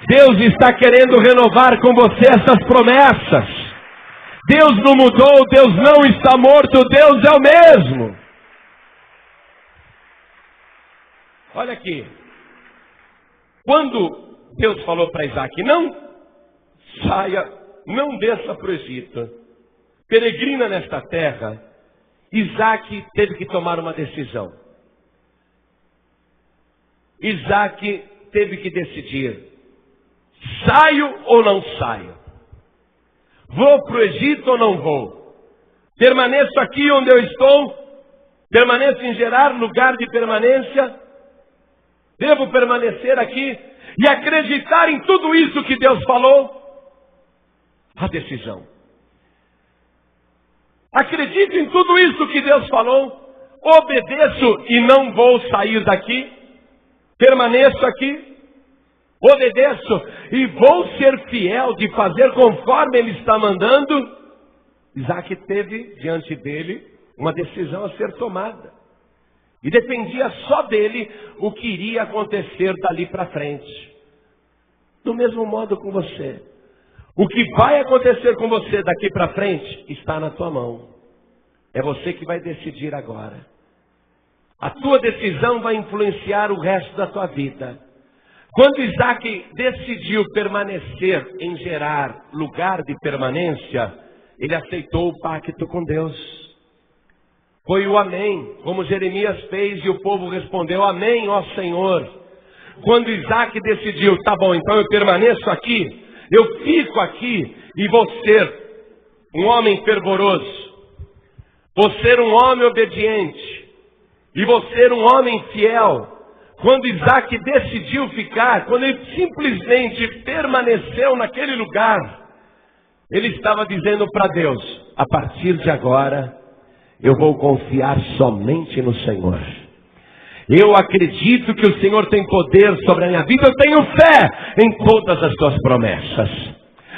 Deus está querendo renovar com você essas promessas. Deus não mudou, Deus não está morto, Deus é o mesmo. Olha aqui, quando Deus falou para Isaac: não saia, não desça para o Egito, peregrina nesta terra, Isaac teve que tomar uma decisão. Isaac teve que decidir: saio ou não saio? Vou para o Egito ou não vou? Permaneço aqui onde eu estou? Permaneço em Gerar, lugar de permanência? Devo permanecer aqui e acreditar em tudo isso que Deus falou? A decisão. Acredito em tudo isso que Deus falou? Obedeço e não vou sair daqui? Permaneço aqui? Obedeço e vou ser fiel de fazer conforme Ele está mandando? Isaac teve diante dele uma decisão a ser tomada. E dependia só dele o que iria acontecer dali para frente. Do mesmo modo com você. O que vai acontecer com você daqui para frente está na tua mão. É você que vai decidir agora. A tua decisão vai influenciar o resto da tua vida. Quando Isaac decidiu permanecer em Gerar, lugar de permanência, ele aceitou o pacto com Deus. Foi o amém, como Jeremias fez, e o povo respondeu: amém, ó Senhor. Quando Isaac decidiu: tá bom, então eu permaneço aqui, eu fico aqui, e vou ser um homem fervoroso, vou ser um homem obediente, e vou ser um homem fiel. Quando Isaac decidiu ficar, quando ele simplesmente permaneceu naquele lugar, ele estava dizendo para Deus: a partir de agora, eu vou confiar somente no Senhor. Eu acredito que o Senhor tem poder sobre a minha vida. Eu tenho fé em todas as tuas promessas.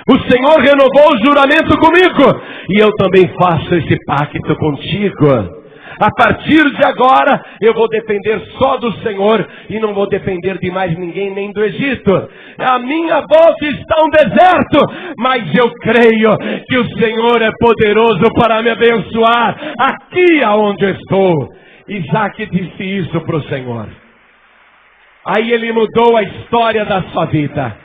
O Senhor renovou o juramento comigo, e eu também faço esse pacto contigo. A partir de agora, eu vou depender só do Senhor, e não vou depender de mais ninguém, nem do Egito. A minha boca está um deserto, mas eu creio que o Senhor é poderoso para me abençoar aqui aonde eu estou. Isaac disse isso para o Senhor. Aí ele mudou a história da sua vida.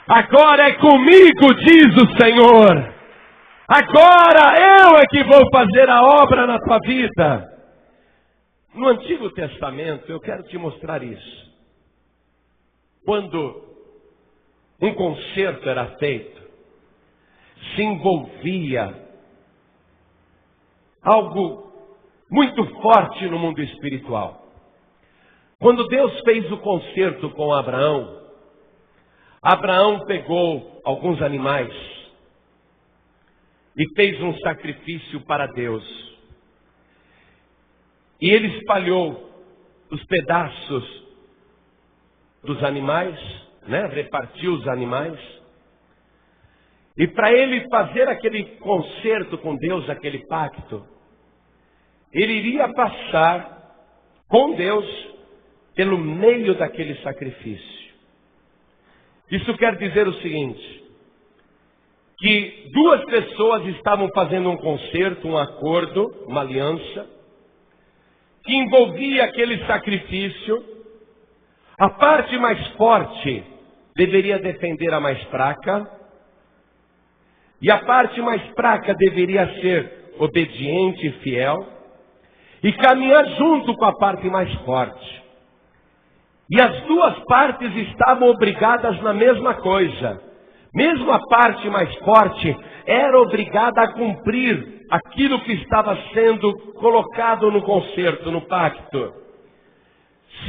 Agora é comigo, diz o Senhor. Agora eu é que vou fazer a obra na tua vida. No Antigo Testamento, eu quero te mostrar isso. Quando um concerto era feito, se envolvia algo muito forte no mundo espiritual. Quando Deus fez o concerto com Abraão, Abraão pegou alguns animais e fez um sacrifício para Deus. E ele espalhou os pedaços dos animais, repartiu os animais. E para ele fazer aquele concerto com Deus, aquele pacto, ele iria passar com Deus pelo meio daquele sacrifício. Isso quer dizer o seguinte, que duas pessoas estavam fazendo um concerto, um acordo, uma aliança, que envolvia aquele sacrifício. A parte mais forte deveria defender a mais fraca, e a parte mais fraca deveria ser obediente e fiel, e caminhar junto com a parte mais forte. E as duas partes estavam obrigadas na mesma coisa. Mesmo a parte mais forte era obrigada a cumprir aquilo que estava sendo colocado no concerto, no pacto.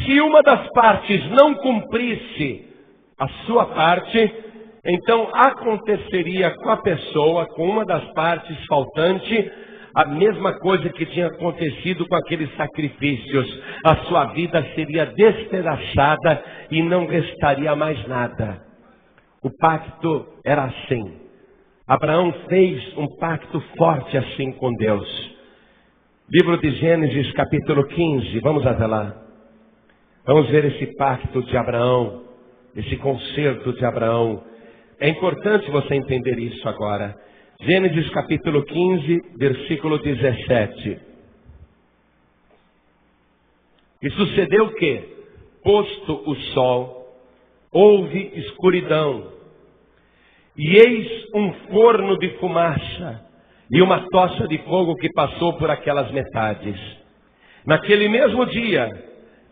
Se uma das partes não cumprisse a sua parte, então aconteceria com a pessoa, com uma das partes faltante, a mesma coisa que tinha acontecido com aqueles sacrifícios. A sua vida seria despedaçada e não restaria mais nada. O pacto era assim. Abraão fez um pacto forte assim com Deus. Livro de Gênesis, capítulo 15. Vamos até lá. Vamos ver esse pacto de Abraão, esse concerto de Abraão. É importante você entender isso agora. Gênesis capítulo 15, versículo 17. E sucedeu que, posto o sol, houve escuridão, e eis um forno de fumaça, e uma tocha de fogo que passou por aquelas metades. Naquele mesmo dia,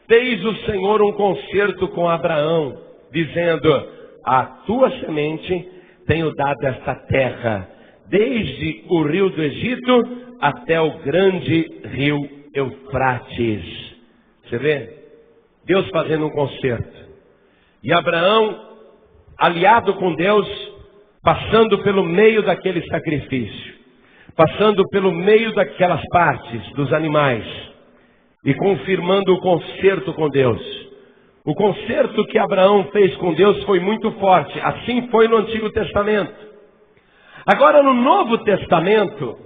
fez o Senhor um concerto com Abraão, dizendo: a tua semente tenho dado esta terra, desde o rio do Egito até o grande rio Eufrates. Você vê? Deus fazendo um concerto. E Abraão, aliado com Deus, passando pelo meio daquele sacrifício, passando pelo meio daquelas partes dos animais, e confirmando o concerto com Deus. O concerto que Abraão fez com Deus foi muito forte. Assim foi no Antigo Testamento. Agora no Novo Testamento,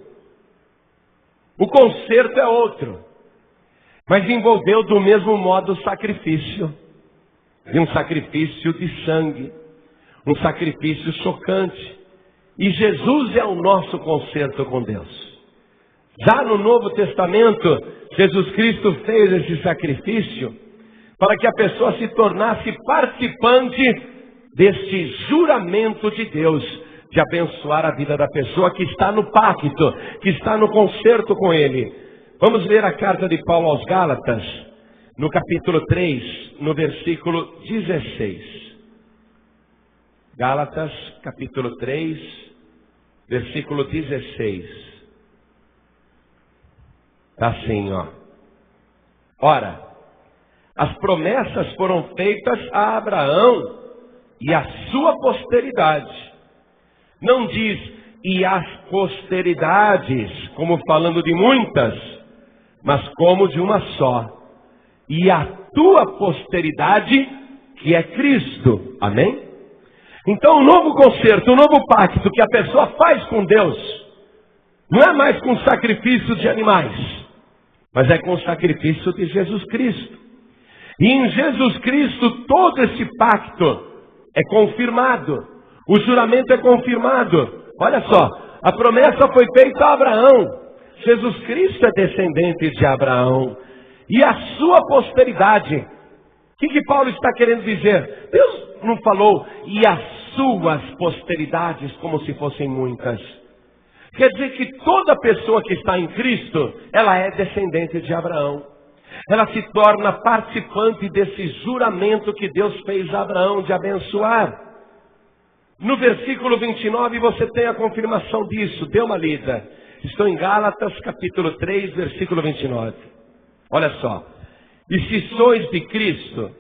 o concerto é outro, mas envolveu do mesmo modo o sacrifício, e um sacrifício de sangue, um sacrifício chocante. E Jesus é o nosso concerto com Deus. Já no Novo Testamento, Jesus Cristo fez esse sacrifício para que a pessoa se tornasse participante deste juramento de Deus, de abençoar a vida da pessoa que está no pacto, que está no concerto com Ele. Vamos ler a carta de Paulo aos Gálatas, no capítulo 3, no versículo 16. Gálatas, capítulo 3, versículo 16. Está assim, ó. Ora, as promessas foram feitas a Abraão e a sua posteridade. Não diz, e as posteridades, como falando de muitas, mas como de uma só. E a tua posteridade, que é Cristo. Amém? Então o novo concerto, o novo pacto que a pessoa faz com Deus, não é mais com sacrifício de animais, mas é com o sacrifício de Jesus Cristo. E em Jesus Cristo todo esse pacto é confirmado. O juramento é confirmado. Olha só, a promessa foi feita a Abraão. Jesus Cristo é descendente de Abraão. E a sua posteridade. O que Paulo está querendo dizer? Deus não falou, e as suas posteridades, como se fossem muitas. Quer dizer que toda pessoa que está em Cristo, ela é descendente de Abraão. Ela se torna participante desse juramento que Deus fez a Abraão de abençoar. No versículo 29 você tem a confirmação disso. Dê uma lida. Estou em Gálatas capítulo 3, versículo 29. Olha só. E se sois de Cristo,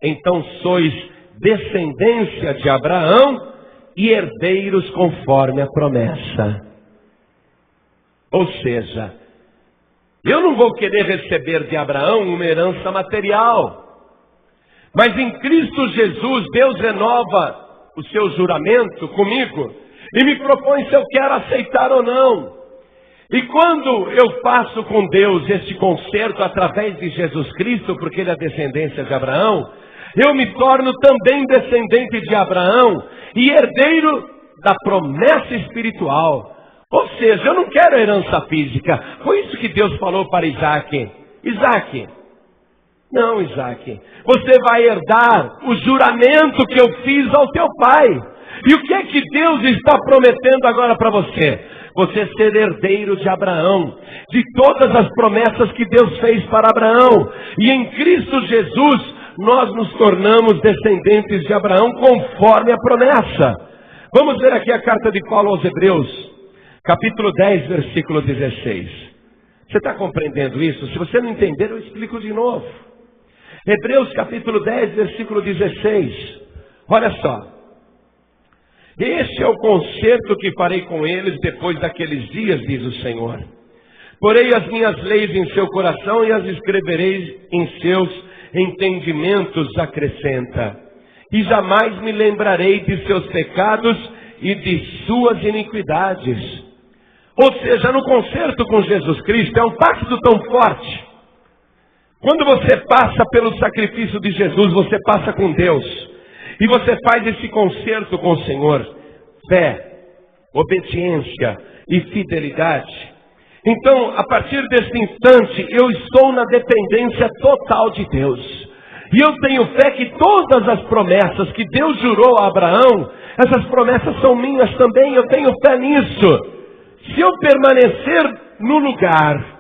então sois descendência de Abraão e herdeiros conforme a promessa. Ou seja, eu não vou querer receber de Abraão uma herança material. Mas em Cristo Jesus, Deus renova o seu juramento comigo e me propõe se eu quero aceitar ou não. E quando eu faço com Deus este concerto através de Jesus Cristo, porque ele é descendência de Abraão, eu me torno também descendente de Abraão e herdeiro da promessa espiritual. Ou seja, eu não quero herança física. Foi isso que Deus falou para Isaac. Isaac, não, Isaac, você vai herdar o juramento que eu fiz ao teu pai. E o que é que Deus está prometendo agora para você? Você ser herdeiro de Abraão, de todas as promessas que Deus fez para Abraão. E em Cristo Jesus, nós nos tornamos descendentes de Abraão conforme a promessa. Vamos ver aqui a carta de Paulo aos Hebreus, capítulo 10, versículo 16. Você está compreendendo isso? Se você não entender, eu explico de novo. Hebreus capítulo 10, versículo 16. Olha só. Este é o concerto que farei com eles depois daqueles dias, diz o Senhor. Porei as minhas leis em seu coração e as escreverei em seus entendimentos, acrescenta. E jamais me lembrarei de seus pecados e de suas iniquidades. Ou seja, no concerto com Jesus Cristo é um pacto tão forte. Quando você passa pelo sacrifício de Jesus, você passa com Deus. E você faz esse concerto com o Senhor. Fé, obediência e fidelidade. Então, a partir desse instante, eu estou na dependência total de Deus. E eu tenho fé que todas as promessas que Deus jurou a Abraão, essas promessas são minhas também, eu tenho fé nisso. Se eu permanecer no lugar,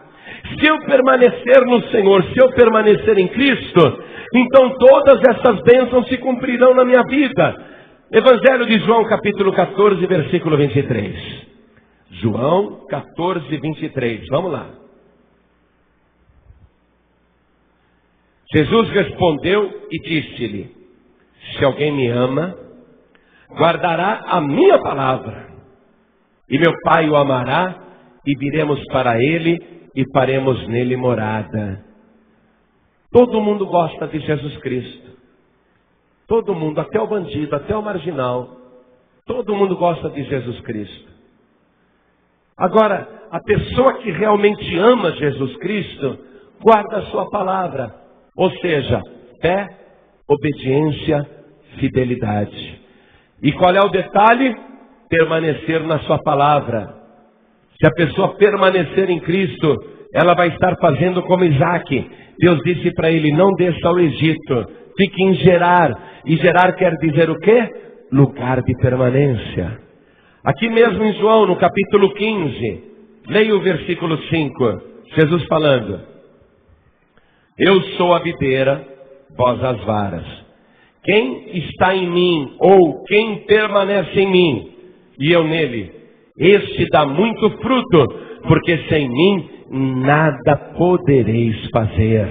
se eu permanecer no Senhor, se eu permanecer em Cristo, então todas essas bênçãos se cumprirão na minha vida. Evangelho de João, capítulo 14, versículo 23. João 14, 23. Vamos lá. Jesus respondeu e disse-lhe: se alguém me ama, guardará a minha palavra, e meu Pai o amará, e viremos para ele, e faremos nele morada. Todo mundo gosta de Jesus Cristo. Todo mundo, até o bandido, até o marginal. Todo mundo gosta de Jesus Cristo. Agora, a pessoa que realmente ama Jesus Cristo, guarda a sua palavra. Ou seja, fé, obediência, fidelidade. E qual é o detalhe? Permanecer na sua palavra. Se a pessoa permanecer em Cristo, ela vai estar fazendo como Isaac. Deus disse para ele: não desça ao Egito, fique em Gerar. E Gerar quer dizer o quê? Lugar de permanência. Aqui mesmo em João, no capítulo 15, leia o versículo 5. Jesus falando: eu sou a videira, vós as varas. Quem está em mim, ou quem permanece em mim, e eu nele, este dá muito fruto, porque sem mim nada podereis fazer.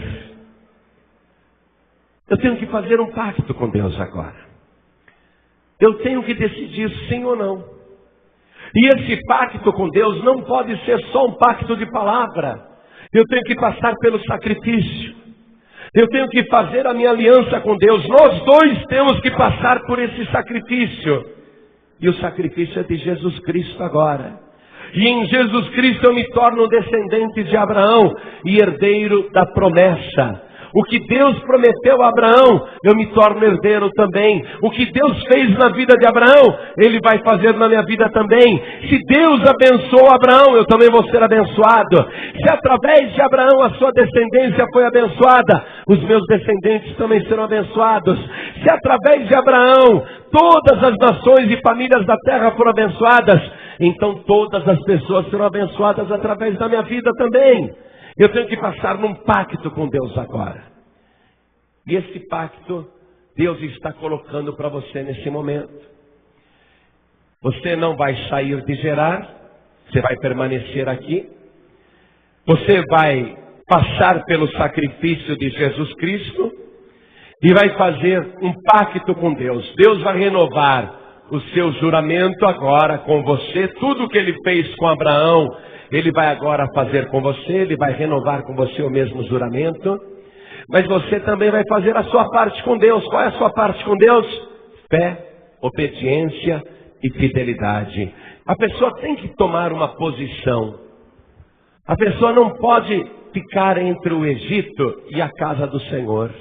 Eu tenho que fazer um pacto com Deus agora. Eu tenho que decidir sim ou não. E esse pacto com Deus não pode ser só um pacto de palavra. Eu tenho que passar pelo sacrifício. Eu tenho que fazer a minha aliança com Deus. Nós dois temos que passar por esse sacrifício. E o sacrifício é de Jesus Cristo agora. E em Jesus Cristo eu me torno descendente de Abraão e herdeiro da promessa. O que Deus prometeu a Abraão, eu me torno herdeiro também. O que Deus fez na vida de Abraão, Ele vai fazer na minha vida também. Se Deus abençoou Abraão, eu também vou ser abençoado. Se através de Abraão a sua descendência foi abençoada, os meus descendentes também serão abençoados. Se através de Abraão todas as nações e famílias da terra foram abençoadas, então todas as pessoas serão abençoadas através da minha vida também. Eu tenho que passar num pacto com Deus agora. E esse pacto, Deus está colocando para você nesse momento. Você não vai sair de Gerar, você vai permanecer aqui. Você vai passar pelo sacrifício de Jesus Cristo e vai fazer um pacto com Deus. Deus vai renovar o seu juramento agora com você. Tudo o que ele fez com Abraão, ele vai agora fazer com você. Ele vai renovar com você o mesmo juramento. Mas você também vai fazer a sua parte com Deus. Qual é a sua parte com Deus? Fé, obediência e fidelidade. A pessoa tem que tomar uma posição. A pessoa não pode ficar entre o Egito e a casa do Senhor.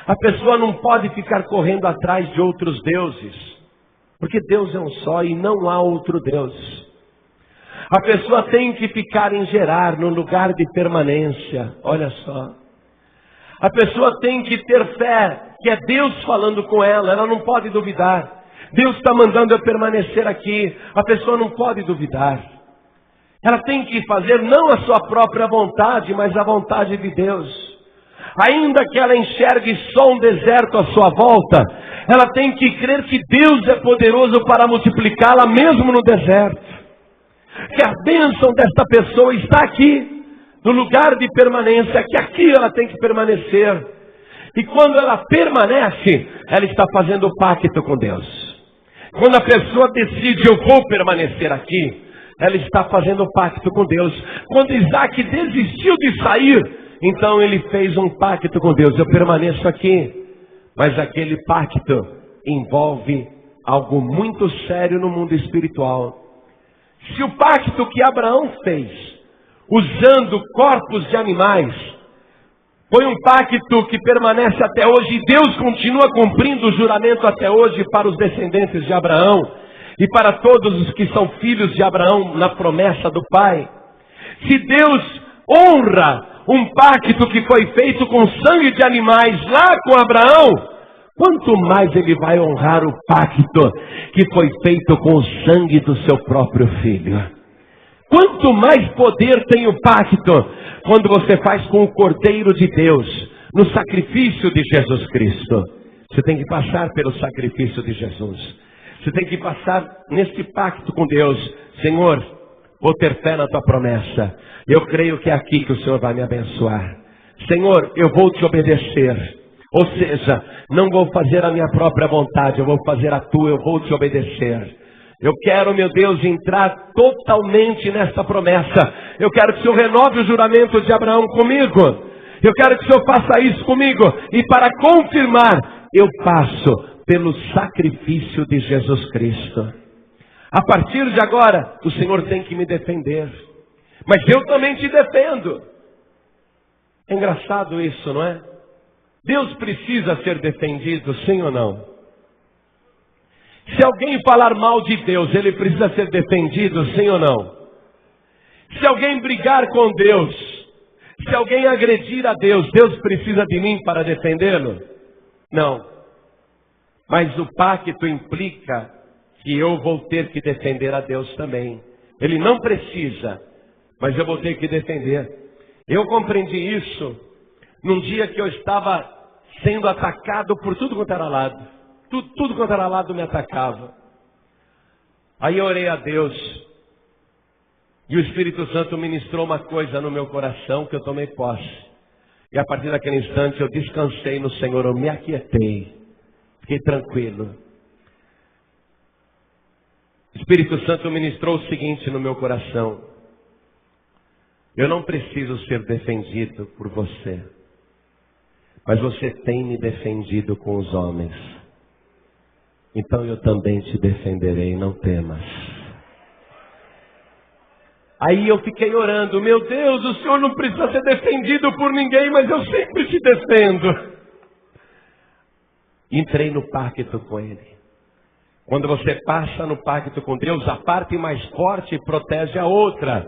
A pessoa não pode ficar correndo atrás de outros deuses, porque Deus é um só e não há outro Deus. A pessoa tem que ficar em Gerar, no lugar de permanência. Olha só. A pessoa tem que ter fé, que é Deus falando com ela. Ela não pode duvidar. Deus está mandando eu permanecer aqui. A pessoa não pode duvidar. Ela tem que fazer não a sua própria vontade, mas a vontade de Deus. Ainda que ela enxergue só um deserto à sua volta, ela tem que crer que Deus é poderoso para multiplicá-la mesmo no deserto. Que a bênção desta pessoa está aqui, no lugar de permanência, que aqui ela tem que permanecer. E quando ela permanece, ela está fazendo o pacto com Deus. Quando a pessoa decide, eu vou permanecer aqui, ela está fazendo o pacto com Deus. Quando Isaac desistiu de sair, então ele fez um pacto com Deus. Eu permaneço aqui. Mas aquele pacto envolve algo muito sério no mundo espiritual. Se o pacto que Abraão fez, usando corpos de animais, foi um pacto que permanece até hoje, e Deus continua cumprindo o juramento até hoje para os descendentes de Abraão, e para todos os que são filhos de Abraão na promessa do Pai. Se Deus honra um pacto que foi feito com sangue de animais lá com Abraão, quanto mais ele vai honrar o pacto que foi feito com o sangue do seu próprio filho. Quanto mais poder tem o pacto quando você faz com o Cordeiro de Deus, no sacrifício de Jesus Cristo. Você tem que passar pelo sacrifício de Jesus. Você tem que passar nesse pacto com Deus. Senhor, vou ter fé na tua promessa. Eu creio que é aqui que o Senhor vai me abençoar. Senhor, eu vou te obedecer. Ou seja, não vou fazer a minha própria vontade, eu vou fazer a tua, eu vou te obedecer. Eu quero, meu Deus, entrar totalmente nesta promessa. Eu quero que o Senhor renove o juramento de Abraão comigo. Eu quero que o Senhor faça isso comigo. E para confirmar, eu passo pelo sacrifício de Jesus Cristo. A partir de agora, o Senhor tem que me defender. Mas eu também te defendo. É engraçado isso, não é? Deus precisa ser defendido, sim ou não? Se alguém falar mal de Deus, ele precisa ser defendido, sim ou não? Se alguém brigar com Deus, se alguém agredir a Deus, Deus precisa de mim para defendê-lo? Não. Mas o pacto implica que eu vou ter que defender a Deus também. Ele não precisa, mas eu vou ter que defender. Eu compreendi isso num dia que eu estava sendo atacado por tudo quanto era lado. Tudo quanto era lado me atacava. Aí eu orei a Deus. E o Espírito Santo ministrou uma coisa no meu coração que eu tomei posse. E a partir daquele instante eu descansei no Senhor, eu me aquietei. Fiquei tranquilo. O Espírito Santo ministrou o seguinte no meu coração. Eu não preciso ser defendido por você. Mas você tem me defendido com os homens. Então eu também te defenderei, não temas. Aí eu fiquei orando, meu Deus, o Senhor não precisa ser defendido por ninguém, mas eu sempre te defendo. Entrei no pacto com Ele. Quando você passa no pacto com Deus, a parte mais forte protege a outra.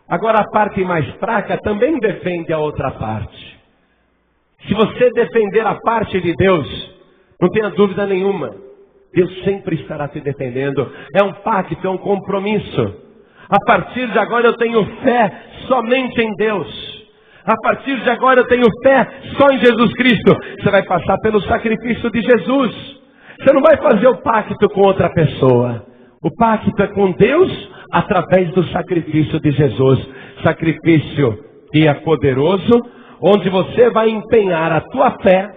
Agora a parte mais fraca também defende a outra parte. Se você defender a parte de Deus, não tenha dúvida nenhuma, Deus sempre estará te defendendo. É um pacto, é um compromisso. A partir de agora eu tenho fé somente em Deus. A partir de agora eu tenho fé só em Jesus Cristo. Você vai passar pelo sacrifício de Jesus. Você não vai fazer o pacto com outra pessoa. O pacto é com Deus através do sacrifício de Jesus. Sacrifício que é poderoso, onde você vai empenhar a tua fé,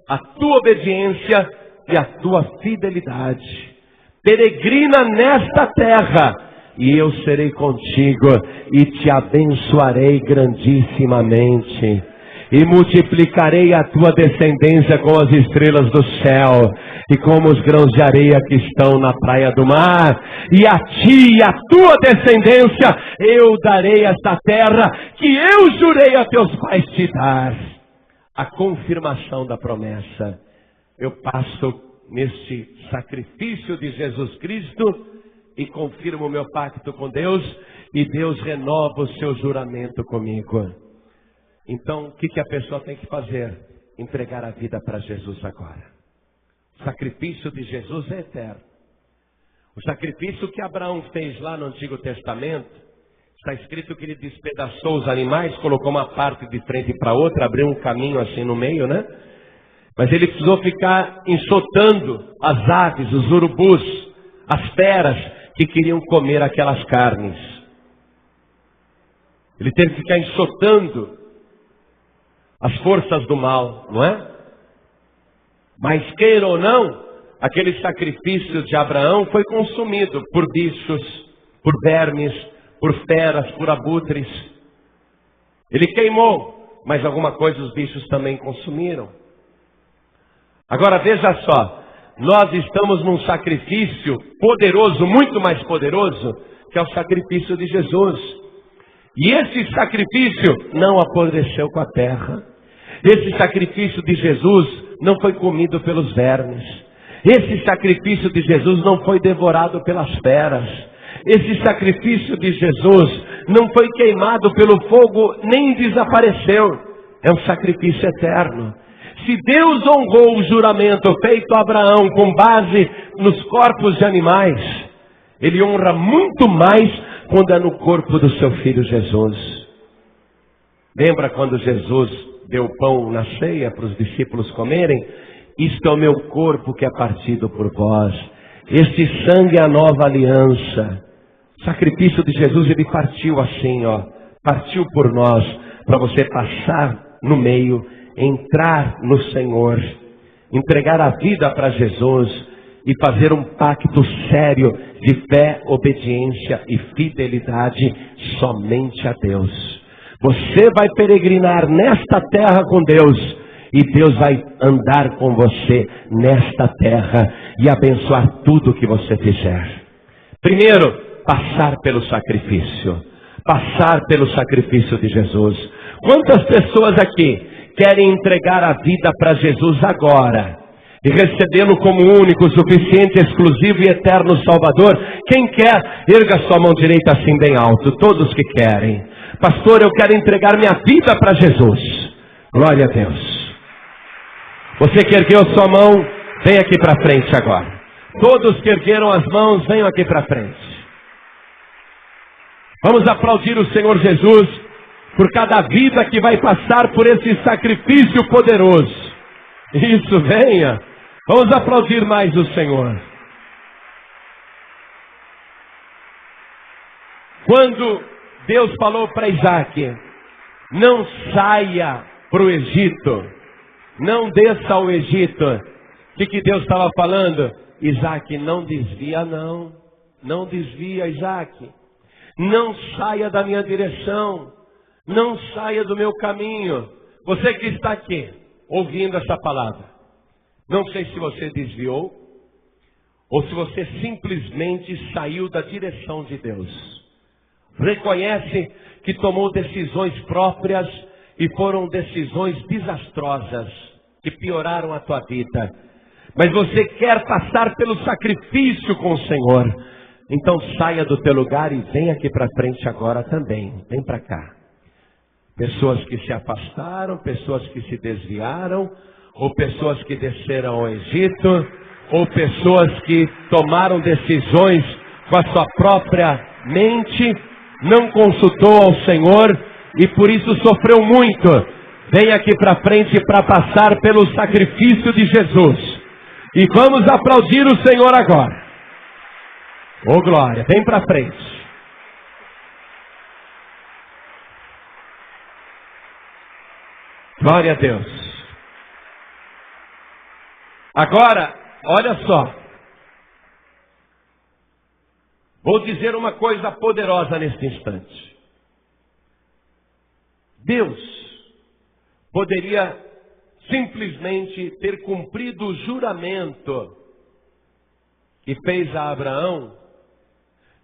a tua obediência e a tua fidelidade. Peregrina nesta terra, e eu serei contigo, e te abençoarei grandissimamente, e multiplicarei a tua descendência como as estrelas do céu, e como os grãos de areia que estão na praia do mar. E a ti e a tua descendência eu darei esta terra, que eu jurei a teus pais te dar. A confirmação da promessa. Eu passo neste sacrifício de Jesus Cristo e confirmo o meu pacto com Deus, e Deus renova o seu juramento comigo. Então, o que a pessoa tem que fazer? Entregar a vida para Jesus agora. O sacrifício de Jesus é eterno. O sacrifício que Abraão fez lá no Antigo Testamento, está escrito que ele despedaçou os animais, colocou uma parte de frente para outra, abriu um caminho assim no meio, né? Mas ele precisou ficar enxotando as aves, os urubus, as feras que queriam comer aquelas carnes. Ele teve que ficar enxotando as forças do mal, não é? Mas queira ou não, aquele sacrifício de Abraão foi consumido por bichos, por vermes, por feras, por abutres. Ele queimou, mas alguma coisa os bichos também consumiram. Agora veja só, nós estamos num sacrifício poderoso, muito mais poderoso, que é o sacrifício de Jesus. E esse sacrifício não apodreceu com a terra. Esse sacrifício de Jesus não foi comido pelos vermes. Esse sacrifício de Jesus não foi devorado pelas feras. Esse sacrifício de Jesus não foi queimado pelo fogo, nem desapareceu. É um sacrifício eterno. Se Deus honrou o juramento feito a Abraão com base nos corpos de animais, Ele honra muito mais quando é no corpo do seu Filho Jesus. Lembra quando Jesus deu pão na ceia para os discípulos comerem? Isto é o meu corpo que é partido por vós. Este sangue é a nova aliança. O sacrifício de Jesus, Ele partiu assim, partiu por nós, para você passar no meio, entrar no Senhor, entregar a vida para Jesus e fazer um pacto sério de fé, obediência e fidelidade somente a Deus. Você vai peregrinar nesta terra com Deus, e Deus vai andar com você nesta terra e abençoar tudo que você fizer. Primeiro, passar pelo sacrifício. Passar pelo sacrifício de Jesus. Quantas pessoas aqui querem entregar a vida para Jesus agora e recebê-lo como único, suficiente, exclusivo e eterno Salvador? Quem quer, erga sua mão direita assim bem alto. Todos que querem. Pastor, eu quero entregar minha vida para Jesus. Glória a Deus. Você que ergueu sua mão, vem aqui para frente agora. Todos que ergueram as mãos, venham aqui para frente. Vamos aplaudir o Senhor Jesus por cada vida que vai passar por esse sacrifício poderoso. Isso, venha. Vamos aplaudir mais o Senhor. Quando Deus falou para Isaac, não saia para o Egito, não desça ao Egito. O que Deus estava falando? Isaac, não desvia não. Não desvia, Isaac. Não saia da minha direção. Não saia do meu caminho. Você que está aqui, ouvindo essa palavra. Não sei se você desviou, ou se você simplesmente saiu da direção de Deus. Reconhece que tomou decisões próprias e foram decisões desastrosas, que pioraram a tua vida. Mas você quer passar pelo sacrifício com o Senhor. Então saia do teu lugar e vem aqui para frente agora também. Vem para cá. Pessoas que se afastaram, pessoas que se desviaram, ou pessoas que desceram ao Egito, ou pessoas que tomaram decisões com a sua própria mente, não consultou ao Senhor e por isso sofreu muito. Vem aqui para frente para passar pelo sacrifício de Jesus. E vamos aplaudir o Senhor agora. Oh glória, vem para frente. Glória a Deus. Agora, olha só. Vou dizer uma coisa poderosa neste instante. Deus poderia simplesmente ter cumprido o juramento que fez a Abraão.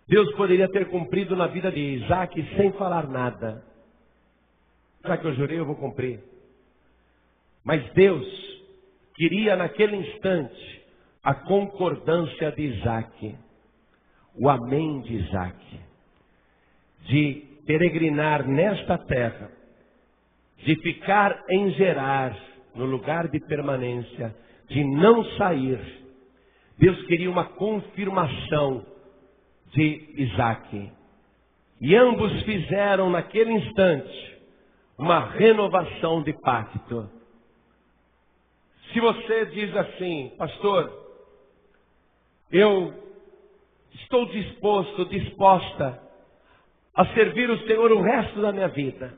Deus poderia ter cumprido na vida de Isaac sem falar nada. Já que eu jurei, eu vou cumprir. Mas Deus queria naquele instante a concordância de Isaac, o amém de Isaac, de peregrinar nesta terra, de ficar em Gerar, no lugar de permanência, de não sair. Deus queria uma confirmação de Isaac. E ambos fizeram naquele instante uma renovação de pacto. Se você diz assim, pastor, eu estou disposta a servir o Senhor o resto da minha vida,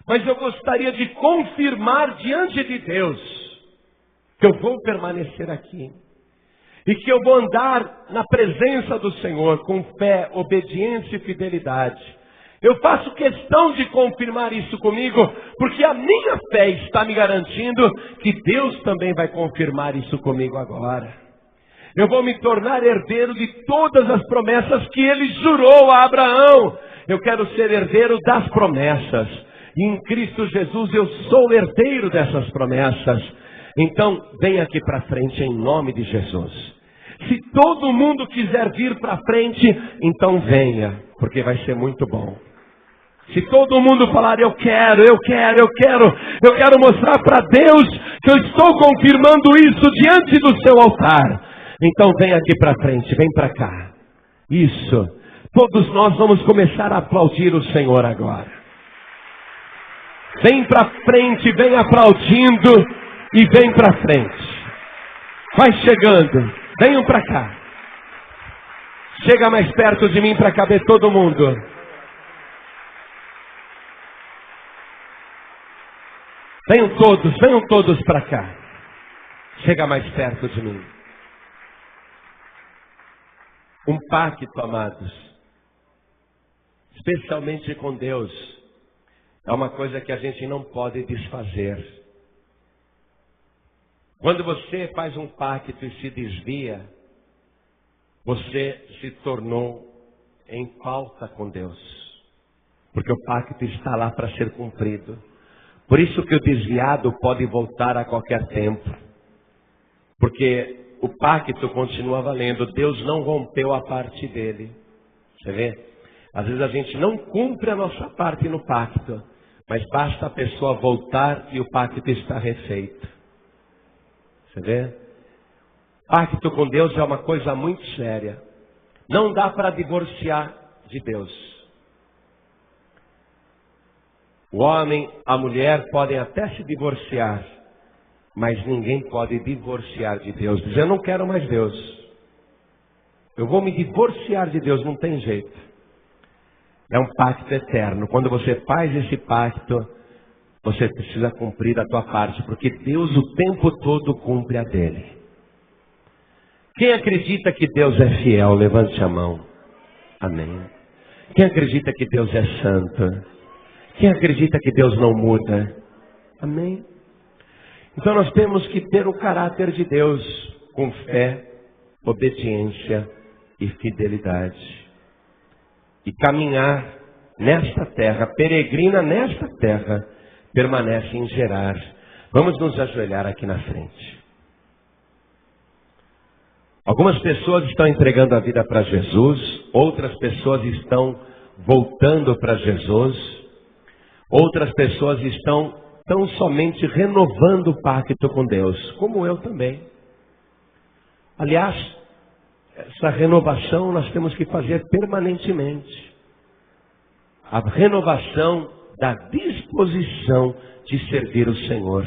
mas eu gostaria de confirmar diante de Deus que eu vou permanecer aqui e que eu vou andar na presença do Senhor com fé, obediência e fidelidade. Eu faço questão de confirmar isso comigo, porque a minha fé está me garantindo que Deus também vai confirmar isso comigo agora. Eu vou me tornar herdeiro de todas as promessas que Ele jurou a Abraão. Eu quero ser herdeiro das promessas. E em Cristo Jesus eu sou herdeiro dessas promessas. Então, vem aqui para frente em nome de Jesus. Se todo mundo quiser vir para frente, então venha, porque vai ser muito bom. Se todo mundo falar, eu quero mostrar para Deus que eu estou confirmando isso diante do seu altar. Então vem aqui para frente, vem para cá. Isso. Todos nós vamos começar a aplaudir o Senhor agora. Vem para frente, vem aplaudindo e vem para frente. Vai chegando, venham para cá. Chega mais perto de mim para caber todo mundo. Venham todos para cá. Chega mais perto de mim. Um pacto, amados, especialmente com Deus, é uma coisa que a gente não pode desfazer. Quando você faz um pacto e se desvia, você se tornou em falta com Deus. Porque o pacto está lá para ser cumprido. Por isso que o desviado pode voltar a qualquer tempo. Porque o pacto continua valendo. Deus não rompeu a parte dele. Você vê? Às vezes a gente não cumpre a nossa parte no pacto. Mas basta a pessoa voltar e o pacto está refeito. Você vê? Pacto com Deus é uma coisa muito séria. Não dá para divorciar de Deus. O homem, a mulher podem até se divorciar, mas ninguém pode divorciar de Deus. Dizer, eu não quero mais Deus. Eu vou me divorciar de Deus, não tem jeito. É um pacto eterno. Quando você faz esse pacto, você precisa cumprir a tua parte, porque Deus o tempo todo cumpre a dele. Quem acredita que Deus é fiel, levante a mão. Amém. Quem acredita que Deus é santo? Quem acredita que Deus não muda? Amém? Então nós temos que ter o caráter de Deus com fé, obediência e fidelidade. E caminhar nesta terra, peregrina nesta terra, permanece em Gerar. Vamos nos ajoelhar aqui na frente. Algumas pessoas estão entregando a vida para Jesus, outras pessoas estão voltando para Jesus. Outras pessoas estão tão somente renovando o pacto com Deus, como eu também. Aliás, essa renovação nós temos que fazer permanentemente. A renovação da disposição de servir o Senhor,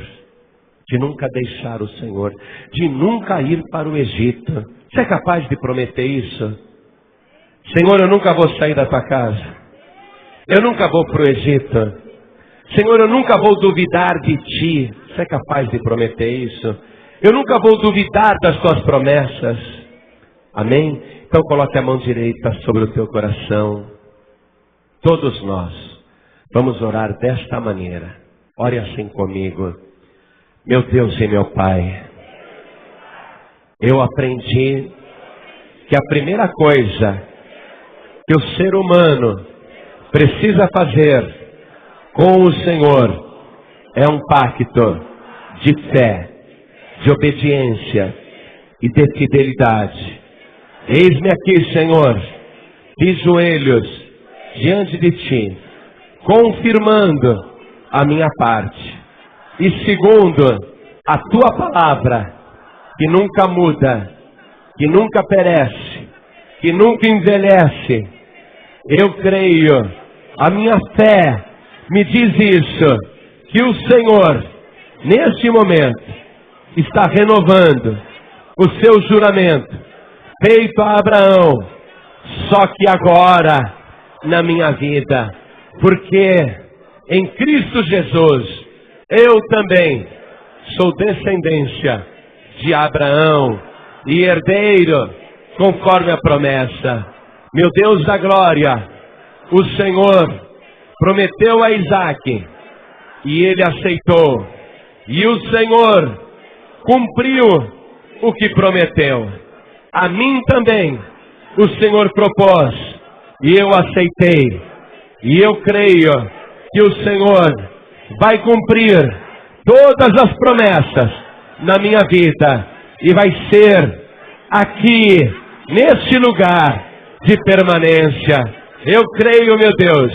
de nunca deixar o Senhor, de nunca ir para o Egito. Você é capaz de prometer isso? Senhor, eu nunca vou sair da tua casa. Eu nunca vou para o Egito. Senhor, eu nunca vou duvidar de Ti. Você é capaz de prometer isso? Eu nunca vou duvidar das Tuas promessas. Amém? Então coloque a mão direita sobre o teu coração. Todos nós vamos orar desta maneira. Ore assim comigo. Meu Deus e meu Pai, eu aprendi que a primeira coisa que o ser humano precisa fazer com o Senhor é um pacto de fé, de obediência e de fidelidade. Eis-me aqui, Senhor, de joelhos diante de Ti, confirmando a minha parte. E segundo, a Tua palavra, que nunca muda, que nunca perece, que nunca envelhece. Eu creio, a minha fé me diz isso, que o Senhor, neste momento, está renovando o seu juramento, feito a Abraão, só que agora, na minha vida, porque em Cristo Jesus, eu também sou descendência de Abraão e herdeiro, conforme a promessa. Meu Deus da glória, o Senhor prometeu a Isaque e ele aceitou. E o Senhor cumpriu o que prometeu. A mim também o Senhor propôs e eu aceitei. E eu creio que o Senhor vai cumprir todas as promessas na minha vida. E vai ser aqui, neste lugar de permanência. Eu creio, meu Deus,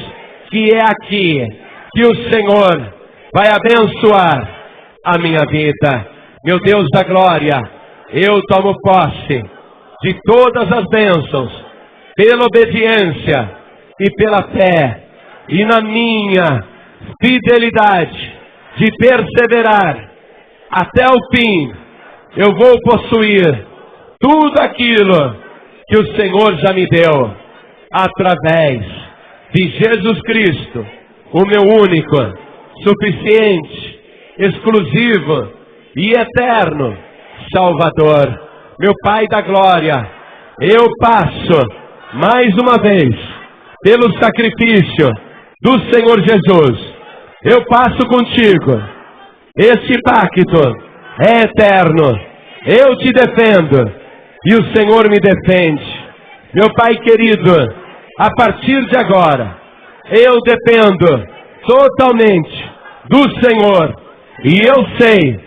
que é aqui que o Senhor vai abençoar a minha vida. Meu Deus da glória, eu tomo posse de todas as bênçãos, pela obediência e pela fé, e na minha fidelidade de perseverar até o fim, eu vou possuir tudo aquilo que o Senhor já me deu, através de Jesus Cristo, o meu único, suficiente, exclusivo e eterno Salvador. Meu Pai da glória, eu passo mais uma vez pelo sacrifício do Senhor Jesus. Eu passo contigo. Este pacto é eterno. Eu te defendo e o Senhor me defende. Meu Pai querido, a partir de agora, eu dependo totalmente do Senhor. E eu sei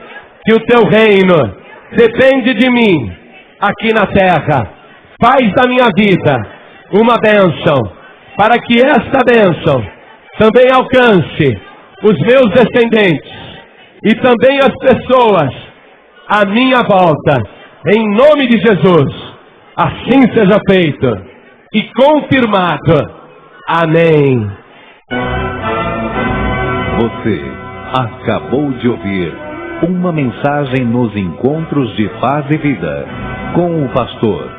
que o teu reino depende de mim aqui na terra. Faz da minha vida uma bênção, para que esta bênção também alcance os meus descendentes e também as pessoas à minha volta. Em nome de Jesus, assim seja feito e confirmado. Amém. Você acabou de ouvir uma mensagem nos Encontros de Paz e Vida, com o pastor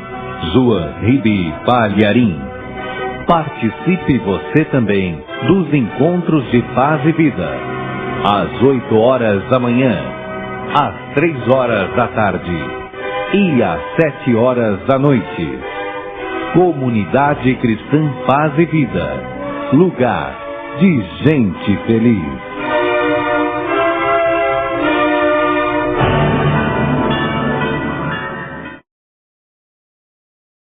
João Ribe Palharim. Participe você também dos Encontros de Paz e Vida, às 8 horas da manhã, às 3 horas da tarde e às 7 horas da noite. Comunidade Cristã Paz e Vida, lugar de gente feliz.